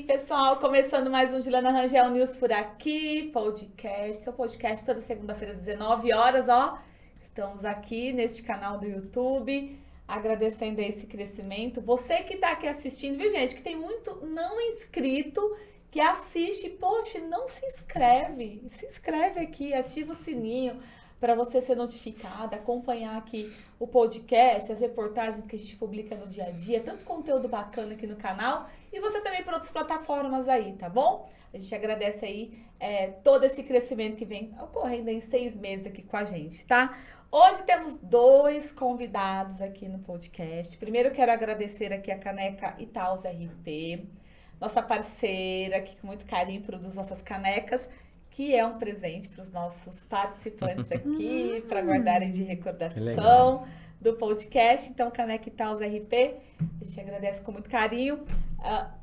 pessoal, começando mais um Juliana Rangel News por aqui, podcast, seu podcast toda segunda-feira às 19 horas, ó. Estamos aqui neste canal do YouTube, agradecendo esse crescimento. Você que tá aqui assistindo, viu, gente, que tem muito não inscrito, que assiste, poxa, não se inscreve aqui, ativa o sininho para você ser notificada, acompanhar aqui o podcast, as reportagens que a gente publica no dia a dia, tanto conteúdo bacana aqui no canal, e você também por outras plataformas aí, tá bom? A gente agradece aí todo esse crescimento que vem ocorrendo em 6 meses aqui com a gente, tá? Hoje temos 2 convidados aqui no podcast. Primeiro eu quero agradecer aqui a Caneca Itaúsa RP, nossa parceira que com muito carinho produz nossas canecas, que é um presente para os nossos participantes aqui, para guardarem de recordação do podcast. Então, Caneca Itaúsa RP, a gente agradece com muito carinho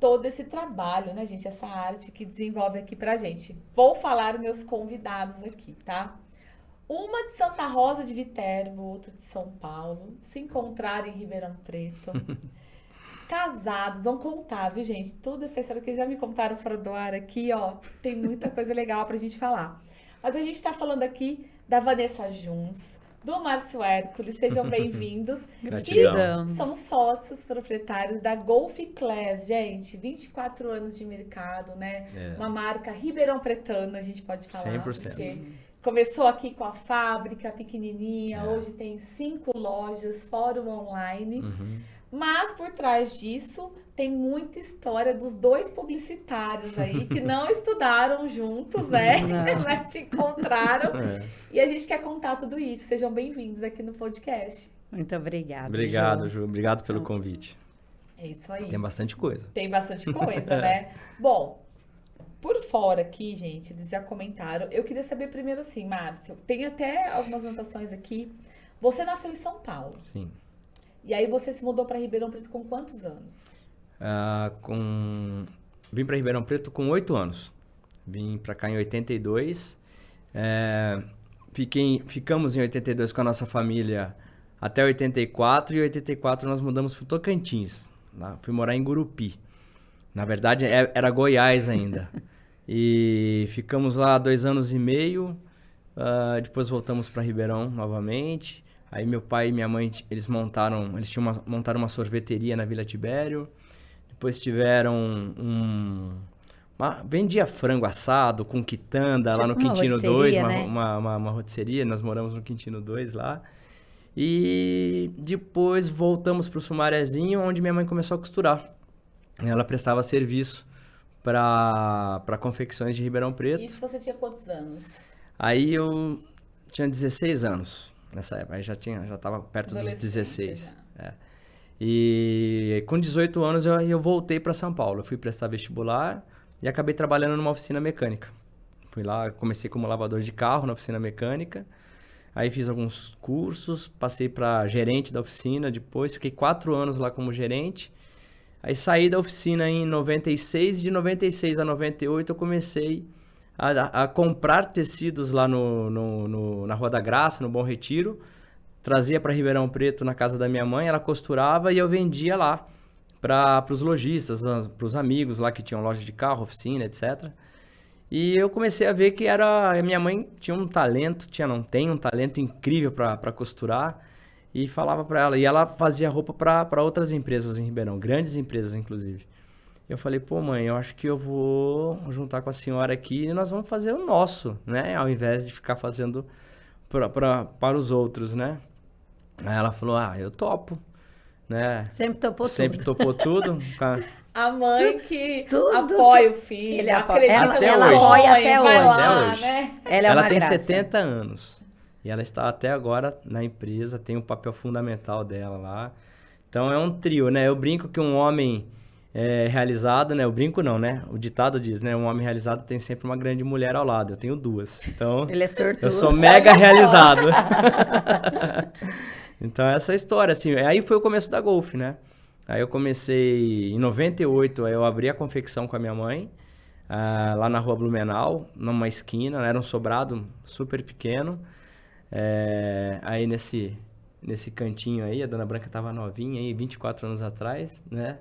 todo esse trabalho, né, gente? Essa arte que desenvolve aqui pra gente. Vou falar meus convidados aqui, tá? Uma de Santa Rosa de Viterbo, outra de São Paulo, se encontraram em Ribeirão Preto. Casados, vão contar, viu, gente? Tudo essa história que já me contaram fora do ar aqui, ó. Tem muita coisa legal pra gente falar. Mas a gente tá falando aqui da Vanessa Juns, do Márcio Hércules, sejam bem-vindos. Gratidão. Que são sócios proprietários da Golf Class, gente. 24 anos de mercado, né? Uma marca ribeirão pretana, a gente pode falar. 100%. Porque começou aqui com a fábrica pequenininha, hoje tem 5 lojas, fora o online. Mas por trás disso tem muita história dos 2 publicitários aí que não estudaram juntos, né? Mas se encontraram. E a gente quer contar tudo isso. Sejam bem-vindos aqui no podcast. Muito obrigada. Obrigado, Ju. Obrigado pelo convite. É isso aí. Tem bastante coisa. Tem bastante coisa, né? Bom, por fora aqui, gente, eles já comentaram. Eu queria saber primeiro assim, Márcio, tem até algumas anotações aqui. Você nasceu em São Paulo. Sim. E aí você se mudou para Ribeirão Preto com quantos anos? Vim para Ribeirão Preto com 8 anos. Vim para cá em 82. Ficamos em 82 com a nossa família até 84. E em 84 nós mudamos para Tocantins. Lá, fui morar em Gurupi. Na verdade, era Goiás ainda. E ficamos lá 2 anos e meio. Depois voltamos para Ribeirão novamente. Aí meu pai e minha mãe, eles montaram uma sorveteria na Vila Tibério. Depois tiveram vendia frango assado com quitanda lá no Quintino 2, né? uma rotisseria. Nós moramos no Quintino 2 lá. E depois voltamos pro Sumarezinho, onde minha mãe começou a costurar. Ela prestava serviço para confecções de Ribeirão Preto. Isso você tinha quantos anos? Aí eu tinha 16 anos. Nessa época, aí já estava perto dos 16. E com 18 anos eu voltei para São Paulo. Eu fui prestar vestibular e acabei trabalhando numa oficina mecânica. Fui lá, comecei como lavador de carro na oficina mecânica. Aí fiz alguns cursos, passei para gerente da oficina depois. Fiquei 4 anos lá como gerente. Aí saí da oficina em 96 e de 96 a 98 eu comecei a comprar tecidos lá na Rua da Graça, no Bom Retiro. Trazia para Ribeirão Preto na casa da minha mãe, ela costurava e eu vendia lá para os lojistas, para os amigos lá que tinham loja de carro, oficina, etc. E eu comecei a ver que a minha mãe tinha um talento, tem um talento incrível para costurar. E falava para ela, e ela fazia roupa para outras empresas em Ribeirão, grandes empresas inclusive. Eu falei, pô mãe, eu acho que eu vou juntar com a senhora aqui e nós vamos fazer o nosso, né? Ao invés de ficar fazendo para os outros, né? Aí ela falou, eu topo, né? Sempre topou tudo. Sempre topou tudo. A mãe que tudo apoia o filho, ele acredita ela apoia até vai hoje. lá, né? Ela tem graça. 70 anos e ela está até agora na empresa, tem um papel fundamental dela lá. Então é um trio, né? Eu brinco que um homem realizado, né? Eu brinco não, né? O ditado diz, né? Um homem realizado tem sempre uma grande mulher ao lado. Eu tenho 2. Então, ele é sortudo. Eu sou mega realizado. Então, essa é a história, assim. Aí foi o começo da Golf, né? Aí eu comecei em 98, aí eu abri a confecção com a minha mãe, lá na Rua Blumenau, numa esquina, era um sobrado super pequeno. Aí nesse cantinho aí, a Dona Branca tava novinha aí, 24 anos atrás, né?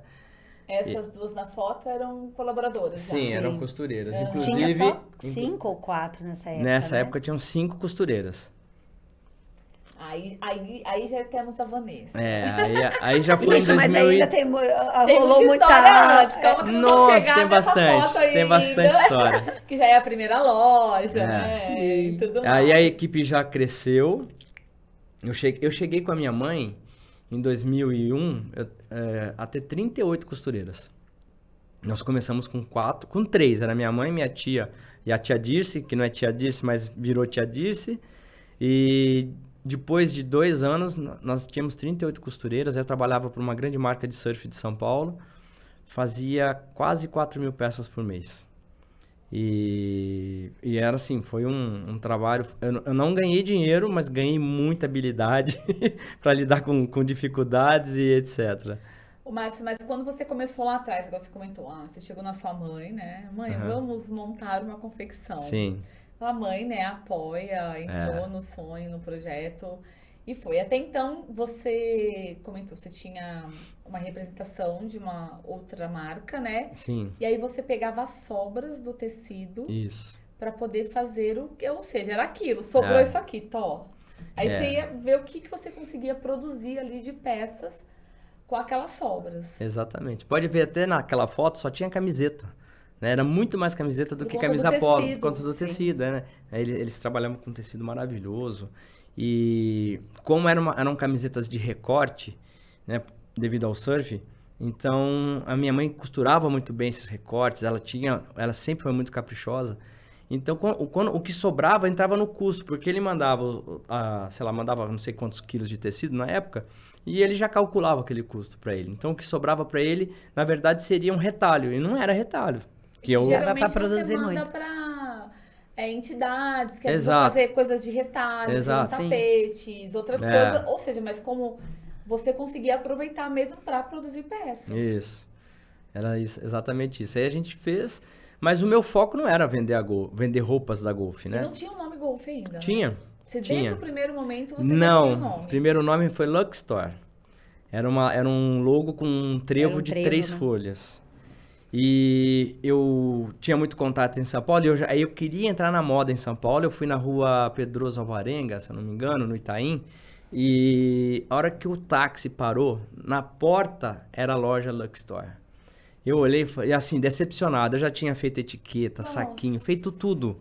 Essas duas na foto eram colaboradoras já. Sim, eram Sim. costureiras. É. Inclusive, Tinha só 5 ou 4 nessa época, nessa né? época tinham 5 costureiras. Aí já temos a Vanessa. Aí já foi Ixi, em mas 2000 ainda e... tem, Tem rolou muita muita... história antes, calma que nós vamos Nossa, chegar tem nessa bastante, foto ainda. tem bastante história. Que já é a primeira loja, É. né? E tudo Aí mais. a equipe já cresceu. Eu cheguei com a minha mãe em 2001 a ter 38 costureiras. Nós começamos com 3. Era minha mãe, minha tia e a tia Dirce, que não é tia Dirce, mas virou tia Dirce. E depois de 2 anos, nós tínhamos 38 costureiras. Eu trabalhava para uma grande marca de surf de São Paulo. Fazia quase 4.000 peças por mês. E era assim, foi um trabalho... Eu não ganhei dinheiro, mas ganhei muita habilidade para lidar com dificuldades e etc. Ô, Márcio, mas quando você começou lá atrás, igual você comentou, você chegou na sua mãe, né? Mãe, Aham. vamos montar uma confecção. Sim, A mãe, né, apoia, entrou no sonho, no projeto e foi. Até então, você comentou, você tinha uma representação de uma outra marca, né? sim, E aí você pegava as sobras do tecido isso. para poder fazer ou seja, era aquilo, sobrou É. isso aqui, tó. Aí É. você ia ver o que você conseguia produzir ali de peças com aquelas sobras. Exatamente. Pode ver até naquela foto só tinha camiseta. Né? Era muito mais camiseta do Por que conta camisa do polo, tecido, por conta do sim. tecido, né? Aí eles trabalhavam com tecido maravilhoso. E como eram camisetas de recorte, né? Devido ao surf, então a minha mãe costurava muito bem esses recortes, ela sempre foi muito caprichosa. Então, o que sobrava entrava no custo, porque ele mandava, mandava não sei quantos quilos de tecido na época, e ele já calculava aquele custo para ele. Então, o que sobrava para ele, na verdade, seria um retalho, e não era retalho. Que eu... Geralmente Dava pra produzir você manda muito. para entidades que às vezes vão Exato. fazer coisas de retalhos, Exato. tapetes, outras É. coisas. Ou seja, mas como você conseguia aproveitar mesmo para produzir peças. Isso. Era exatamente isso. Aí a gente fez, mas o meu foco não era vender roupas da Golf, E né? não tinha o nome Golf ainda. né? Tinha. Você, tinha. desde o primeiro momento você já tinha o Não, nome. o primeiro nome foi Lux Store. Era um logo com um trevo Era um de trevo, 3 né? folhas. E eu tinha muito contato em São Paulo, aí eu queria entrar na moda em São Paulo. Eu fui na rua Pedroso Alvarenga, se eu não me engano, no Itaim. E a hora que o táxi parou, na porta era a loja Lux Store. Eu olhei e assim, decepcionado. Eu já tinha feito etiqueta, Nossa. saquinho, feito tudo.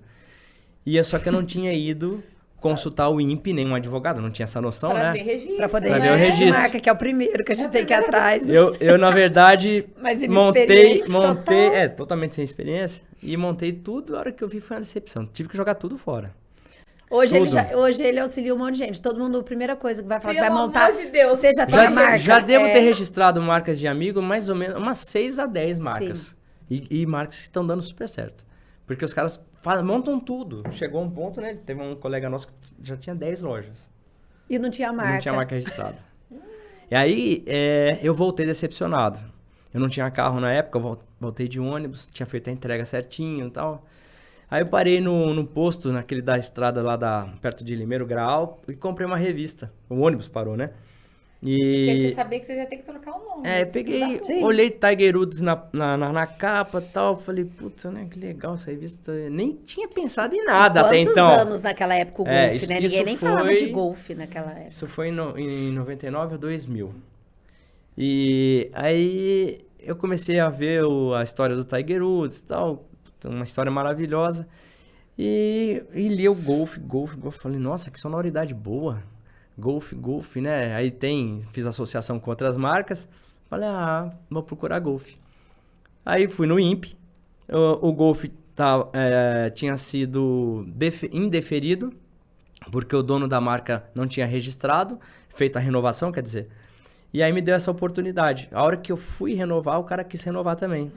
Só que eu não tinha ido consultar o INPE, nem um advogado, não tinha essa noção, Para né? ver registro. Pra poder Pra ver o registrar de registro. marca, que é o primeiro que a gente tem que ir atrás. Eu na verdade, Mas montei, inexperiente, total. totalmente sem experiência, e montei tudo, a hora que eu vi foi uma decepção. Tive que jogar tudo fora. Hoje Tudo. hoje ele auxilia um monte de gente. Todo mundo, a primeira coisa que vai falar que Pelo vai montar, amor de Deus. você já tem a marca. Já devo É. ter registrado marcas de amigo, mais ou menos, umas 6 a 10 marcas. E marcas que estão dando super certo. Porque os caras montam tudo. Chegou um ponto, né? Teve um colega nosso que já tinha 10 lojas. E não tinha marca. Não tinha marca registrada. E aí, eu voltei decepcionado. Eu não tinha carro na época, eu voltei de ônibus, tinha feito a entrega certinho e tal. Aí eu parei no posto, naquele da estrada lá perto de Limeiro Graal, e comprei uma revista. O ônibus parou, né? Porque você sabia que você já tem que trocar o nome. Peguei, Sim. olhei Tiger Woods na capa e tal, falei, puta, né, que legal essa revista. Nem tinha pensado em nada até Quantos então. anos naquela época o golfe, isso- né? isso Ninguém nem falava foi- de golfe naquela época. Isso foi em 99 ou 2000. E aí eu comecei a ver a história do Tiger Woods e tal, uma história maravilhosa. E li o Golf. Falei, nossa, que sonoridade boa. Golf, né? Aí fiz associação com outras marcas. Falei, vou procurar Golf. Aí fui no INPE. O Golf tinha sido indeferido, porque o dono da marca não tinha registrado, feito a renovação, quer dizer. E aí me deu essa oportunidade. A hora que eu fui renovar, o cara quis renovar também.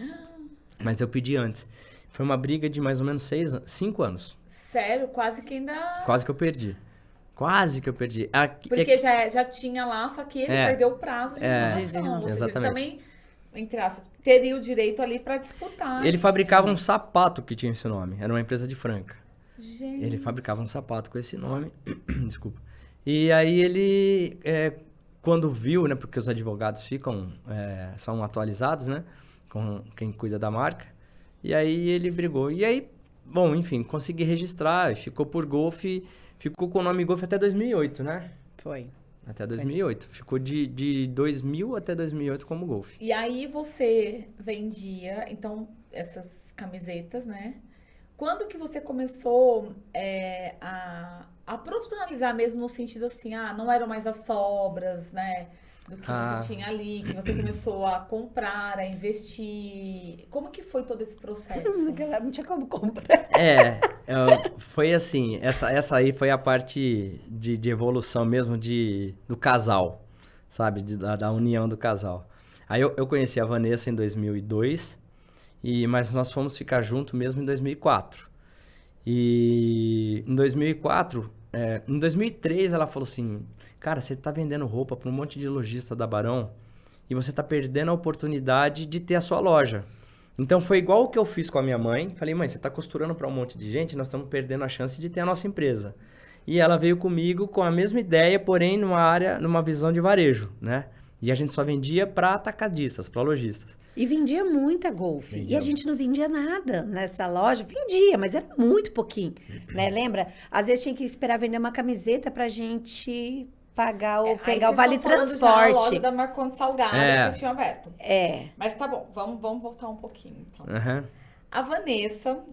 Mas eu pedi antes. Foi uma briga de mais ou menos 5 anos. Sério, quase que ainda... Quase que eu perdi. Porque já tinha lá, só que ele perdeu o prazo de renovação. Ou seja, ele exatamente. também, entre aspas, teria o direito ali para disputar. Ele fabricava um sapato que tinha esse nome. Era uma empresa de Franca. Gente. Ele fabricava um sapato com esse nome. Desculpa. E aí ele, quando viu, né? Porque os advogados são atualizados, né? com quem cuida da marca. E aí ele brigou. E aí, bom, enfim, consegui registrar, ficou por Golf, ficou com o nome Golf até 2008, né? Foi. Até 2008. Ficou de 2000 até 2008 como Golf. E aí você vendia, então, essas camisetas, né? Quando que você começou a profissionalizar mesmo no sentido assim, não eram mais as sobras, né? Do que você tinha ali, que você começou a comprar, a investir. Como que foi todo esse processo? Naquela época não tinha como comprar. Foi assim, essa aí foi a parte de evolução mesmo do casal, sabe? Da união do casal. Aí eu conheci a Vanessa em 2002, mas nós fomos ficar juntos mesmo em 2004. E em 2004, em 2003 ela falou assim, cara, você tá vendendo roupa para um monte de lojista da Barão e você tá perdendo a oportunidade de ter a sua loja. Então foi igual o que eu fiz com a minha mãe. Falei, mãe, você tá costurando para um monte de gente, nós estamos perdendo a chance de ter a nossa empresa. E ela veio comigo com a mesma ideia, porém numa visão de varejo, né? E a gente só vendia para atacadistas, para lojistas. E vendia muita Golf. Vendia. E a gente não vendia nada nessa loja. Vendia, mas era muito pouquinho, né? Lembra? Às vezes tinha que esperar vender uma camiseta pra gente pagar ou pegar o vale transporte. Já a loja da Marcondes Salgado que vocês tinham aberto. É. Mas tá bom, vamos voltar um pouquinho, então. Uhum. A Vanessa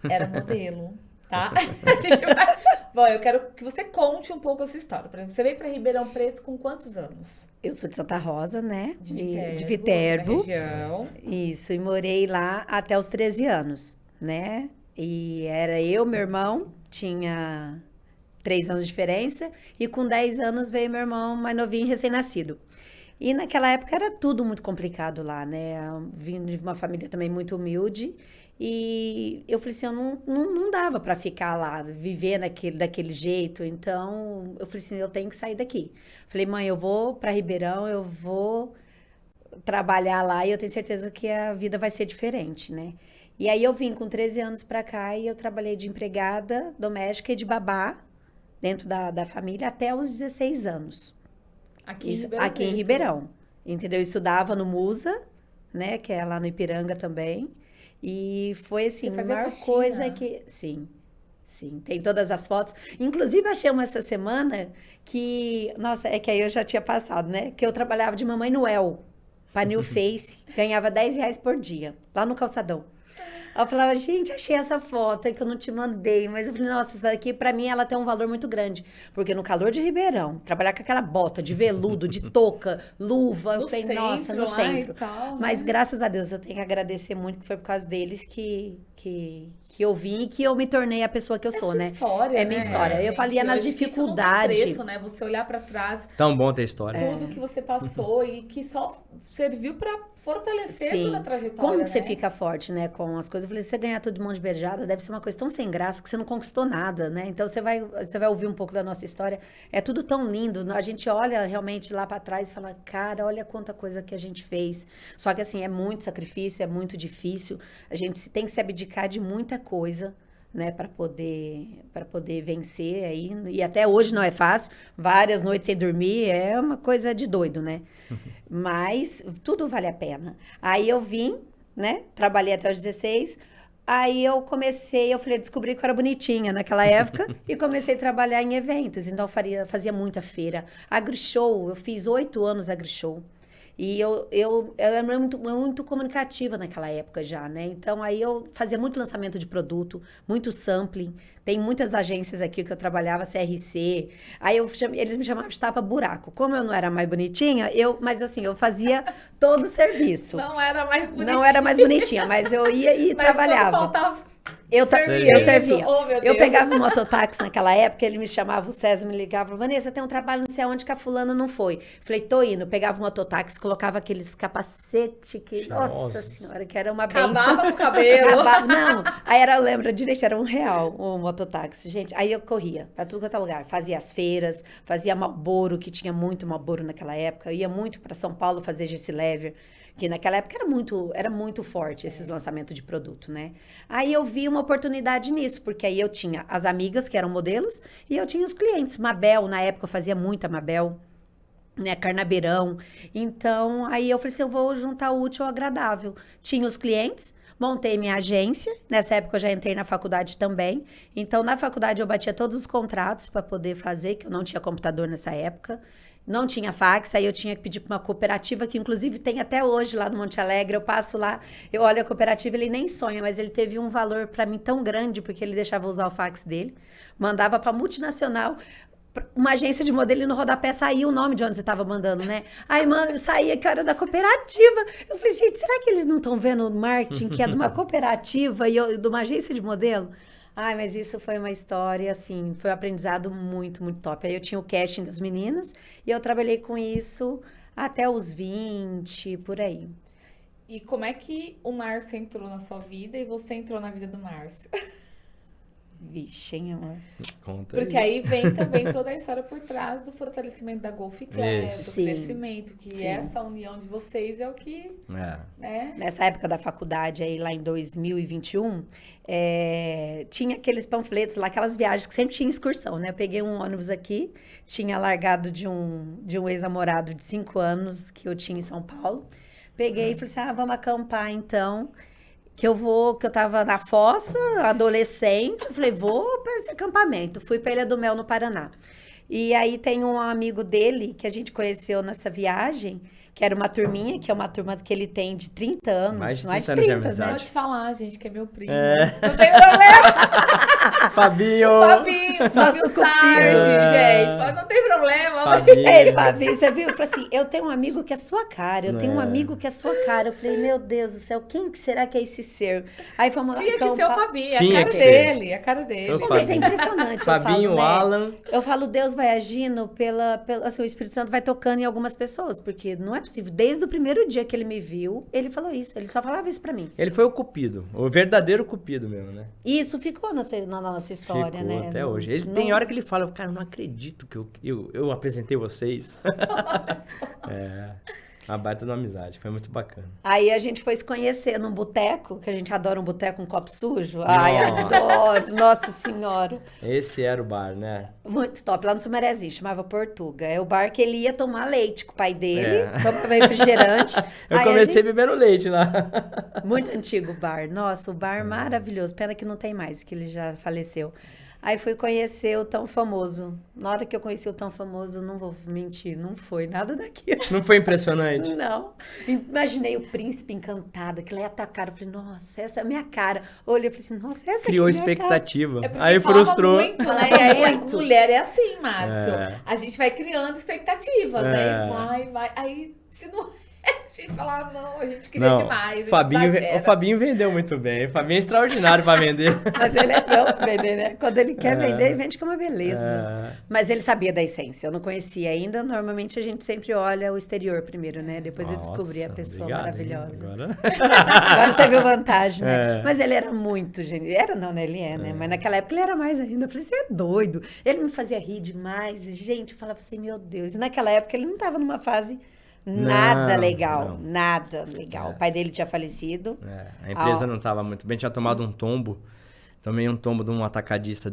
era modelo, tá? A gente vai... Bom, eu quero que você conte um pouco a sua história. Por exemplo, você veio para Ribeirão Preto com quantos anos? Eu sou de Santa Rosa, né? De Viterbo. Região. Isso, e morei lá até os 13 anos, né? E era eu, meu irmão, tinha 3 anos de diferença, e com 10 anos veio meu irmão mais novinho, recém-nascido. E naquela época era tudo muito complicado lá, né? Eu vim de uma família também muito humilde, e eu falei assim, eu não dava para ficar lá, viver daquele jeito. Então, eu falei assim, eu tenho que sair daqui. Falei, mãe, eu vou para Ribeirão, eu vou trabalhar lá e eu tenho certeza que a vida vai ser diferente, né? E aí eu vim com 13 anos para cá e eu trabalhei de empregada doméstica e de babá dentro da família até os 16 anos. Aqui Em Ribeirão. Entendeu? Eu estudava no Musa, né? Que é lá no Ipiranga também. E foi assim, Você fazia uma faxina? coisa que... Sim, tem todas as fotos. Inclusive, achei uma essa semana que... Nossa, é que aí eu já tinha passado, né? Que eu trabalhava de Mamãe Noel, para New Face, ganhava R$10 por dia, lá no Calçadão. Aí eu falava, gente, achei essa foto, é que eu não te mandei. Mas eu falei, nossa, essa daqui, pra mim, ela tem um valor muito grande. Porque no calor de Ribeirão, trabalhar com aquela bota de veludo, de touca, luva, eu falei, nossa, no centro. Tal, Mas né? graças a Deus, eu tenho que agradecer muito, que foi por causa deles que eu vim e que eu me tornei a pessoa que eu sou, sua né? história, É minha né, história. Eu gente? falei nas Acho que isso não tem dificuldades. preço, né? Você olhar pra trás, Tão bom ter história. tudo que você passou e que só serviu pra fortalecer Sim. toda a trajetória, Como que você né? fica forte, né, com as coisas? Eu falei, se você ganhar tudo de mão de beijada, deve ser uma coisa tão sem graça que você não conquistou nada, né? Então, você vai ouvir um pouco da nossa história. É tudo tão lindo. A gente olha realmente lá pra trás e fala, cara, olha quanta coisa que a gente fez. Só que, assim, é muito sacrifício, é muito difícil. A gente tem que se abdicar de muita coisa, né, para poder vencer aí. E até hoje não é fácil. Várias noites sem dormir é uma coisa de doido, né? Mas tudo vale a pena. Aí eu vim, né? Trabalhei até os 16. Aí eu descobri que eu era bonitinha naquela época e comecei a trabalhar em eventos. Então eu fazia muita feira. AgriShow, eu fiz 8 anos AgriShow. E eu era muito comunicativa naquela época já, né? Então, aí eu fazia muito lançamento de produto, muito sampling. Tem muitas agências aqui que eu trabalhava, CRC. Aí eles me chamavam de tapa-buraco. Como eu não era mais bonitinha, mas assim, eu fazia todo o serviço. Não era mais bonitinha. Não era mais bonitinha, mas eu ia e Mas trabalhava. quando faltava... Eu Servia. servia. Oh, meu Eu Deus. pegava um mototáxi naquela época, ele me chamava, o César me ligava, Vanessa, tem um trabalho não sei aonde que a fulana não foi. Falei, tô indo. Eu pegava um mototáxi, colocava aqueles capacete que, nossa senhora, que era uma benção. Acabava com o cabelo. Não, aí eu lembro direito, era R$1 o mototáxi, gente. Aí eu corria pra tudo quanto é lugar. Fazia as feiras, fazia Marlboro, que tinha muito Marlboro naquela época. Eu ia muito pra São Paulo fazer Gessilever, que naquela época era muito forte esses lançamentos de produto, né? Aí eu vi uma oportunidade nisso, porque aí eu tinha as amigas que eram modelos e eu tinha os clientes. Mabel, na época eu fazia muita Mabel. né, Carnabeirão. Então, aí eu falei assim, eu vou juntar o útil ao agradável. Tinha os clientes, montei minha agência. Nessa época eu já entrei na faculdade também. Então, na faculdade eu batia todos os contratos para poder fazer, que eu não tinha computador nessa época. Não tinha fax, aí eu tinha que pedir para uma cooperativa, que inclusive tem até hoje lá no Monte Alegre. Eu passo lá, eu olho a cooperativa, ele nem sonha, mas ele teve um valor para mim tão grande, porque ele deixava usar o fax dele. Mandava para multinacional, uma agência de modelo, e no rodapé saía o nome de onde você estava mandando, né? Aí saía que era da cooperativa. Eu falei, gente, será que eles não estão vendo o marketing, que é de uma cooperativa e de uma agência de modelo? Ai, mas isso foi uma história, assim, foi um aprendizado muito, muito top. Aí eu tinha o casting das meninas e eu trabalhei com isso até os 20, por aí. E como é que o Márcio entrou na sua vida e você entrou na vida do Márcio? Vixe, hein, amor. Conta Porque aí vem também toda a história por trás do fortalecimento da Golf Club, do Sim. crescimento, que Sim. essa união de vocês é o que, né? Nessa época da faculdade, aí lá em 2021, tinha aqueles panfletos lá, aquelas viagens que sempre tinha excursão, né? Eu peguei um ônibus aqui, tinha largado de um ex-namorado de 5 anos que eu tinha em São Paulo. Peguei e falei assim, vamos acampar então. Que eu tava na fossa, adolescente, eu falei, vou para esse acampamento. Fui para Ilha do Mel, no Paraná. E aí tem um amigo dele, que a gente conheceu nessa viagem, que era uma turminha, que é uma turma que ele tem de 30 anos. Mais de 30 mais de anos de 30, né? Pode falar, gente, que é meu primo. Não tem problema. Fabinho! Fabinho Nosso Sarge, gente. Mas não tem problema. Fabinho. Ei, Fabi, você viu? Eu falei assim, eu tenho um amigo que é sua cara, eu tenho um É. amigo que é sua cara. Eu falei, meu Deus do céu, quem que será que é esse ser? Aí fomos Tinha que ser o Fabinho, a Tinha cara que ser. dele, a cara dele. Eu Não, mas é Fabinho. impressionante, Fabinho, eu falo, né? Alan. Eu falo, Deus vai agindo assim, o Espírito Santo vai tocando em algumas pessoas, porque não é possível. Desde o primeiro dia que ele me viu, ele falou isso, ele só falava isso pra mim. Ele foi o cupido, o verdadeiro cupido mesmo, né? E isso ficou na nossa história, Ficou né? até Não- hoje. Ele não- tem hora que ele fala, cara, eu não acredito que eu apresentei vocês. Uma baita de uma amizade, foi muito bacana. Aí a gente foi se conhecer num boteco, que a gente adora um boteco com copo sujo. Ai, Nossa. adoro, nossa senhora. Esse era o bar, né? Muito top, lá no Sumarezinho, chamava Portuga. É o bar que ele ia tomar leite com o pai dele, É. tomava refrigerante. Eu Aí a comecei gente- bebendo leite lá. Muito antigo o bar. Nossa, o bar maravilhoso. Pena que não tem mais, que ele já faleceu. Aí fui conhecer o Tão Famoso. Na hora que eu conheci o Tão Famoso, não vou mentir, não foi nada daquilo. Não foi impressionante? Não. Imaginei o príncipe encantado, que lá ia atacar. Eu falei, nossa, essa é a minha cara. Olhei e falei assim, nossa, essa Criou aqui é a minha cara. expectativa. É porque Aí falava frustrou. muito, né? E aí a Muito. mulher é assim, Márcio. É. A gente vai criando expectativas, né? É. E vai. Aí, se não a gente fala, não, a gente queria Não, demais. a gente o exagera. Fabinho vendeu muito bem. O Fabinho é extraordinário pra vender. Mas ele é bom pra vender, né? Quando ele quer vender, ele vende com uma beleza. É. Mas ele sabia da essência, eu não conhecia ainda. Normalmente a gente sempre olha o exterior primeiro, né? Depois eu descobri a Nossa, pessoa obrigado, hein? maravilhosa. Agora... Agora você viu vantagem, né? É. Mas ele era muito genial. Era não, né? Ele é, né? Mas naquela época ele era mais ainda. Eu falei, você é doido. Ele me fazia rir demais. Gente, eu falava assim, meu Deus. E naquela época ele não estava numa fase nada Não, legal. não. Nada legal. O pai dele tinha falecido. A empresa não estava muito bem. Tinha tomado um tombo. Tomei um tombo de um atacadista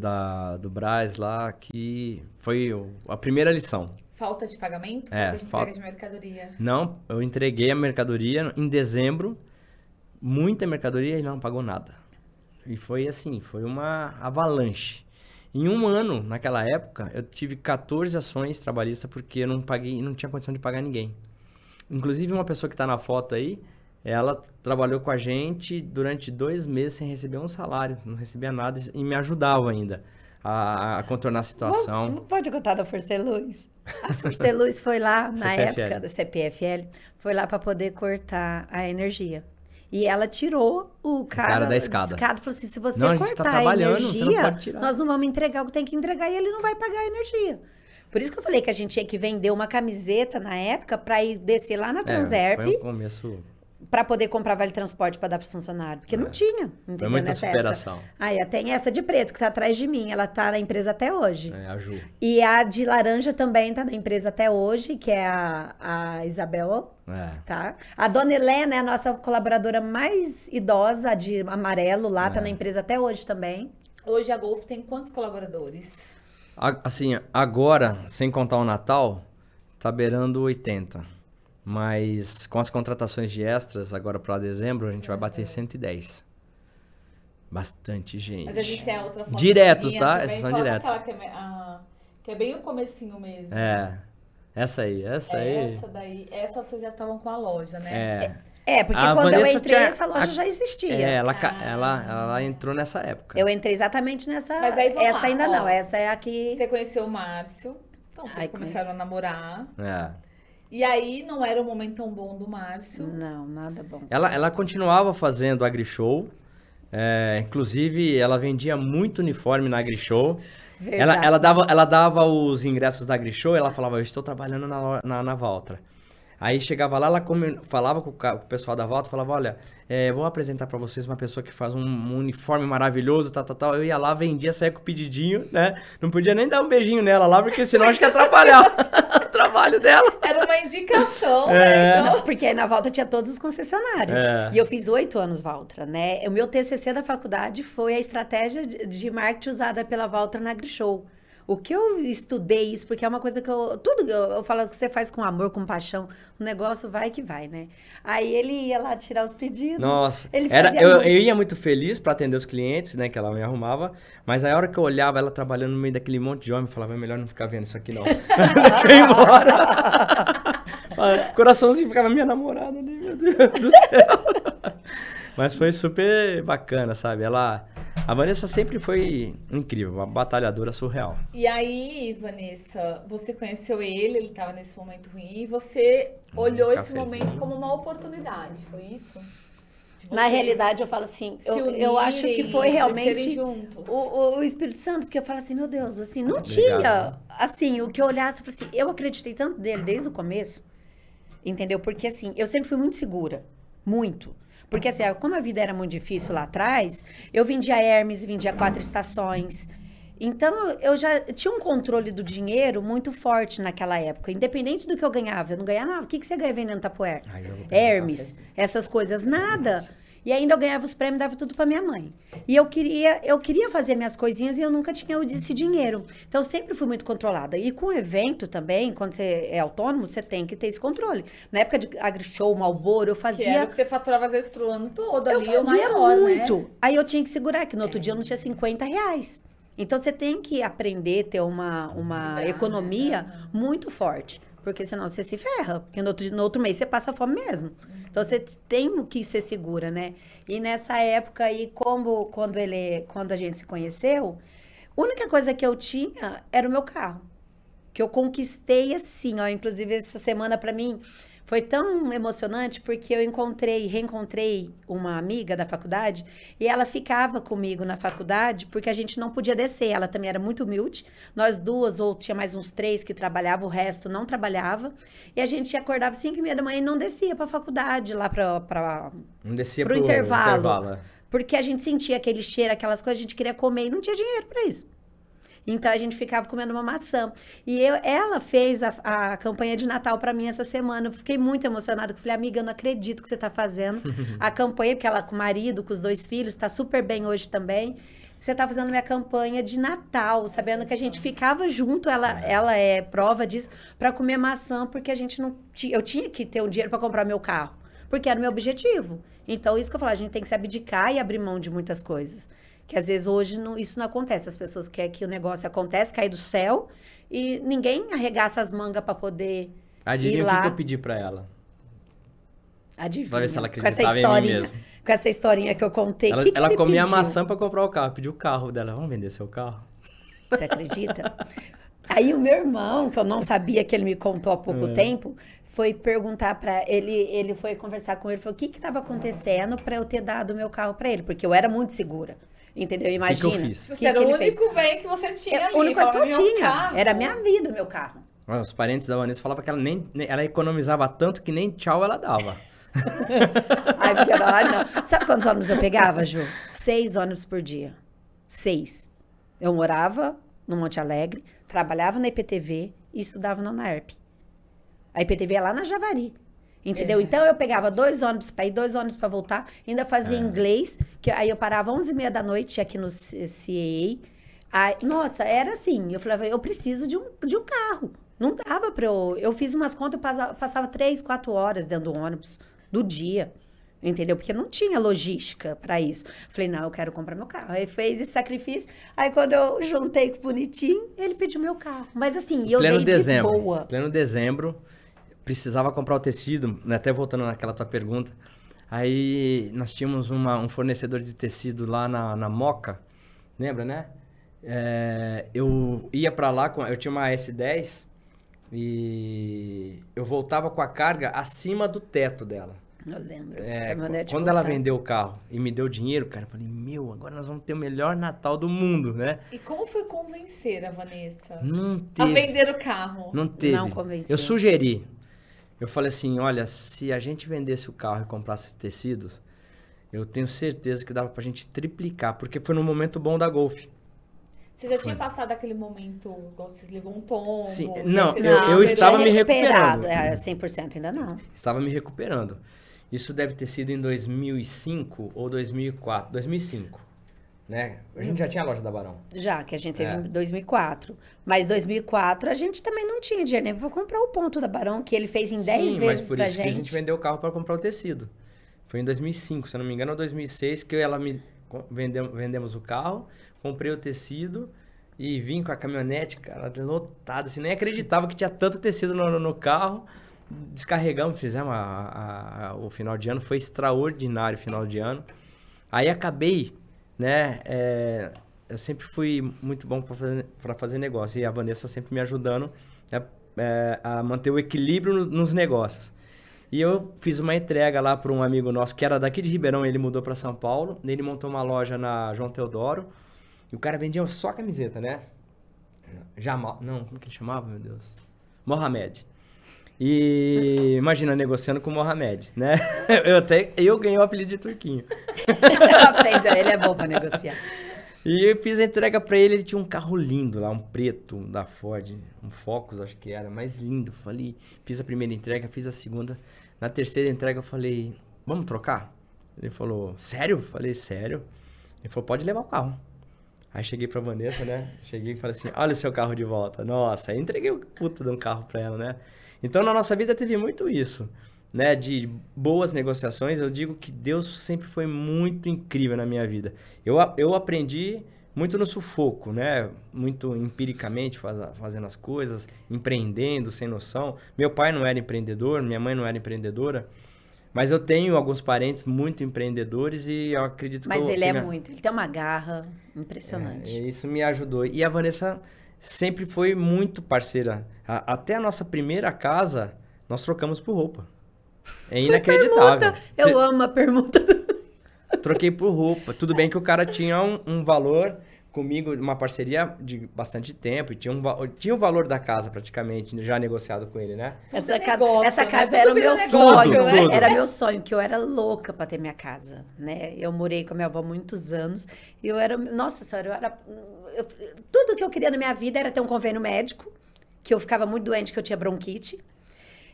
do Brás lá, que foi a primeira lição. Falta de pagamento? É, Falta de entrega de mercadoria? Não, eu entreguei a mercadoria em dezembro, muita mercadoria e não pagou nada. E foi assim, foi uma avalanche. Em um ano, naquela época, eu tive 14 ações trabalhistas porque eu não paguei, não tinha condição de pagar ninguém. Inclusive, uma pessoa que está na foto aí, ela trabalhou com a gente durante 2 meses sem receber um salário, não recebia nada e me ajudava ainda a contornar a situação. Não pode contar da Forceluz? A Forceluz foi lá, na CPFL. época da CPFL, foi lá para poder cortar a energia. E ela tirou o cara da escada. Falou assim, se você Não, a gente tá cortar a trabalhando, você não energia, pode tirar. nós não vamos entregar o que tem que entregar e ele não vai pagar a energia. Por isso que eu falei que a gente tinha que vender uma camiseta na época para ir descer lá na Transerp Foi um começo, para poder comprar vale transporte para dar para os funcionários, porque não tinha, entendeu? foi muita nessa superação. época. Aí tem essa de preto que tá atrás de mim, ela tá na empresa até hoje. A Ju. E a de laranja também tá na empresa até hoje, que é a Isabel, tá? A dona Helena é a nossa colaboradora mais idosa, a de amarelo lá, tá na empresa até hoje também. Hoje a Golf tem quantos colaboradores? Assim, agora, sem contar o Natal, Tá beirando 80. Mas com as contratações de extras, agora para dezembro, a gente vai bater 110. Bastante gente. Mas a gente tem a outra foto. Diretos, tá? Também. Essas são Coloca diretos. aquela que é bem o comecinho mesmo. Essa aí. Essa daí. Essa vocês já estavam com a loja, né? Porque A quando Vanessa eu entrei, tinha- essa loja já existia. Ela entrou nessa época. Eu entrei exatamente nessa. Mas aí vamos essa lá, ainda ó. não, essa é a que. Você conheceu o Márcio. Então vocês Ai, começaram a namorar. É. E aí não era um momento tão bom do Márcio. Não, nada bom. Ela continuava fazendo AgriShow. Inclusive, ela vendia muito uniforme na AgriShow. Verdade. Ela dava os ingressos da AgriShow e ela falava, eu estou trabalhando na Valtra. Aí chegava lá, ela falava com o pessoal da Valtra, falava, olha, vou apresentar pra vocês uma pessoa que faz um uniforme maravilhoso, tal. Eu ia lá, vendia, saía com o pedidinho, né? Não podia nem dar um beijinho nela lá, porque senão acho que atrapalhava o trabalho dela. Era uma indicação, né? Então... Não, porque aí na Valtra tinha todos os concessionários. E eu fiz 8 anos Valtra, né? O meu TCC da faculdade foi a estratégia de marketing usada pela Valtra na AgriShow. O que eu estudei isso, porque é uma coisa que eu falo que você faz com amor, com paixão, o negócio vai que vai, né? Aí ele ia lá tirar os pedidos. Nossa, ele eu ia muito feliz pra atender os clientes, né, que ela me arrumava, mas a hora que eu olhava ela trabalhando no meio daquele monte de homem, eu falava, é melhor não ficar vendo isso aqui não. Deixa eu ir embora. Coraçãozinho ficava minha namorada ali, meu Deus do céu. Mas foi super bacana, sabe? A Vanessa sempre foi incrível, uma batalhadora surreal. E aí, Vanessa, você conheceu ele estava nesse momento ruim, e você olhou esse momento como uma oportunidade, foi isso? Na realidade, eu falo assim, eu acho que foi realmente o Espírito Santo, porque eu falo assim, meu Deus, assim, não tinha, assim, o que eu olhasse, eu falei assim, eu acreditei tanto dele desde o começo, entendeu? Porque assim, eu sempre fui muito segura, muito. Porque assim, como a vida era muito difícil lá atrás, eu vendia Hermes, vendia 4 estações. Então, eu já tinha um controle do dinheiro muito forte naquela época. Independente do que eu ganhava. Eu não ganhava nada. O que você ganha vendendo Tupperware? Hermes, essas coisas, nada. E ainda eu ganhava os prêmios, dava tudo pra minha mãe. E eu queria fazer minhas coisinhas e eu nunca tinha esse dinheiro. Então, eu sempre fui muito controlada. E com o evento também, quando você é autônomo, você tem que ter esse controle. Na época de AgriShow, Marlboro, eu fazia... Que era o que você faturava às vezes pro ano todo eu ali, fazia o maior, muito. né? Aí eu tinha que segurar, que no outro dia eu não tinha R$50. Então, você tem que aprender a ter uma economia muito forte. Porque senão você se ferra. Porque no outro mês você passa fome mesmo. Então, você tem que ser segura, né? E nessa época aí, quando a gente se conheceu, a única coisa que eu tinha era o meu carro. Que eu conquistei assim, ó. Inclusive, essa semana pra mim foi tão emocionante porque eu reencontrei uma amiga da faculdade e ela ficava comigo na faculdade porque a gente não podia descer. Ela também era muito humilde. Nós duas, ou tinha mais uns 3 que trabalhavam, o resto não trabalhava. E a gente acordava 5h30 da manhã e não descia pra faculdade, lá Não descia pro intervalo. Porque a gente sentia aquele cheiro, aquelas coisas, a gente queria comer e não tinha dinheiro pra isso. Então, a gente ficava comendo uma maçã. E ela fez a campanha de Natal para mim essa semana. Eu fiquei muito emocionada. Eu falei, amiga, eu não acredito que você está fazendo a campanha, porque ela com o marido, com os 2 filhos, está super bem hoje também. Você está fazendo minha campanha de Natal, sabendo que a gente ficava junto, ela é prova disso, para comer maçã, porque a gente não tinha... Eu tinha que ter um dinheiro para comprar meu carro, porque era o meu objetivo. Então, isso que eu falo, a gente tem que se abdicar e abrir mão de muitas coisas. Que às vezes hoje isso não acontece. As pessoas querem que o negócio aconteça, cair do céu, e ninguém arregaça as mangas para poder ir lá. O que eu pedi para ela? Adivinha. Pra ver se ela acreditava em mim mesmo. Com essa historinha que eu contei. Ela comia maçã para comprar o carro. Pediu o carro dela. Vamos vender seu carro? Você acredita? Aí o meu irmão, que eu não sabia, que ele me contou há pouco tempo, foi perguntar para ele foi conversar com ele, falou, o que estava acontecendo para eu ter dado o meu carro para ele? Porque eu era muito segura. Entendeu? Imagina. O que eu fiz? Você era o único bem que você tinha ali. A única coisa que eu tinha. Carro. Era a minha vida, meu carro. Os parentes da Vanessa falavam que ela economizava tanto que nem tchau ela dava. Ai, porque não. Sabe quantos ônibus eu pegava, Ju? 6 ônibus por dia. 6. Eu morava no Monte Alegre, trabalhava na IPTV e estudava na UNAERP. A IPTV é lá na Javari. Entendeu? Então, eu pegava 2 ônibus para ir, 2 ônibus para voltar, ainda fazia inglês, que aí eu parava 11h30 da noite aqui no CAA. Aí, nossa, era assim, eu falava, eu preciso de um carro. Não dava pra eu... Eu fiz umas contas, eu passava 3, 4 horas dentro do ônibus do dia. Entendeu? Porque não tinha logística pra isso. Falei, não, eu quero comprar meu carro. Aí fez esse sacrifício. Aí quando eu juntei com o bonitinho, ele pediu meu carro. Mas assim, eu dei de boa. Pleno dezembro, precisava comprar o tecido, né? Até voltando naquela tua pergunta. Aí nós tínhamos um fornecedor de tecido lá na Moca, lembra, né? Eu ia pra lá, eu tinha uma S10 e eu voltava com a carga acima do teto dela. Eu lembro. Quando ela vendeu o carro e me deu dinheiro, cara, eu falei, agora nós vamos ter o melhor Natal do mundo, né? E como foi convencer a Vanessa Não a teve. vender o carro? Não teve. Não convenceu. Eu sugeri. Eu falei assim, olha, se a gente vendesse o carro e comprasse tecidos, eu tenho certeza que dava pra gente triplicar, porque foi no momento bom da Golf. Você já tinha passado aquele momento, igual você levou um tombo? Sim, e aí não, você eu estava me recuperando. 100% ainda não. Estava me recuperando. Isso deve ter sido em 2005 ou 2004. 2005, né? A gente já tinha a loja da Barão. Já, que a gente teve em 2004. Mas 2004 a gente também não tinha dinheiro nem pra comprar o ponto da Barão, que ele fez em 10 vezes pra gente. Mas por isso que a gente vendeu o carro para comprar o tecido. Foi em 2005, se eu não me engano, ou 2006, que vendemos o carro, comprei o tecido e vim com a caminhonete, cara, lotada. Assim, nem acreditava que tinha tanto tecido no carro. Descarregamos, fizemos o final de ano, foi extraordinário o final de ano. Aí acabei, né, eu sempre fui muito bom para fazer negócio, e a Vanessa sempre me ajudando, né, a manter o equilíbrio nos negócios. E eu fiz uma entrega lá para um amigo nosso, que era daqui de Ribeirão, ele mudou para São Paulo, ele montou uma loja na João Teodoro, e o cara vendia só camiseta, né? Jamal, não, como que ele chamava, meu Deus? Mohamed. E imagina, negociando com o Mohamed, né? Eu ganhei o apelido de Turquinho. Aprenda, ele é bom pra negociar. E eu fiz a entrega pra ele, ele tinha um carro lindo lá, um preto da Ford, um Focus, acho que era, mais lindo. Falei, fiz a primeira entrega, fiz a segunda. Na terceira entrega eu falei, vamos trocar? Ele falou, sério? Falei, sério. Ele falou, pode levar o carro. Aí cheguei pra Vanessa, né? Cheguei e falei assim, olha o seu carro de volta. Nossa, aí entreguei o puta de um carro pra ela, né? Então, na nossa vida teve muito isso, né? De boas negociações. Eu digo que Deus sempre foi muito incrível na minha vida. Eu aprendi muito no sufoco, né? Muito empiricamente fazendo as coisas, empreendendo, sem noção. Meu pai não era empreendedor, minha mãe não era empreendedora. Mas eu tenho alguns parentes muito empreendedores e eu acredito Mas que... ele tem uma garra impressionante. Isso me ajudou. E a Vanessa sempre foi muito parceira. Até a nossa primeira casa, nós trocamos por roupa. É inacreditável. Permuta. Eu amo a permuta. Troquei por roupa. Tudo bem que o cara tinha um valor comigo, uma parceria de bastante tempo, e tinha o valor da casa praticamente já negociado com ele, né? Essa Negócio, casa né? era o meu Negócio, sonho, né? era meu sonho, que eu era louca pra ter minha casa, né? Eu morei com a minha avó muitos anos, e nossa senhora, tudo que eu queria na minha vida era ter um convênio médico, que eu ficava muito doente, que eu tinha bronquite,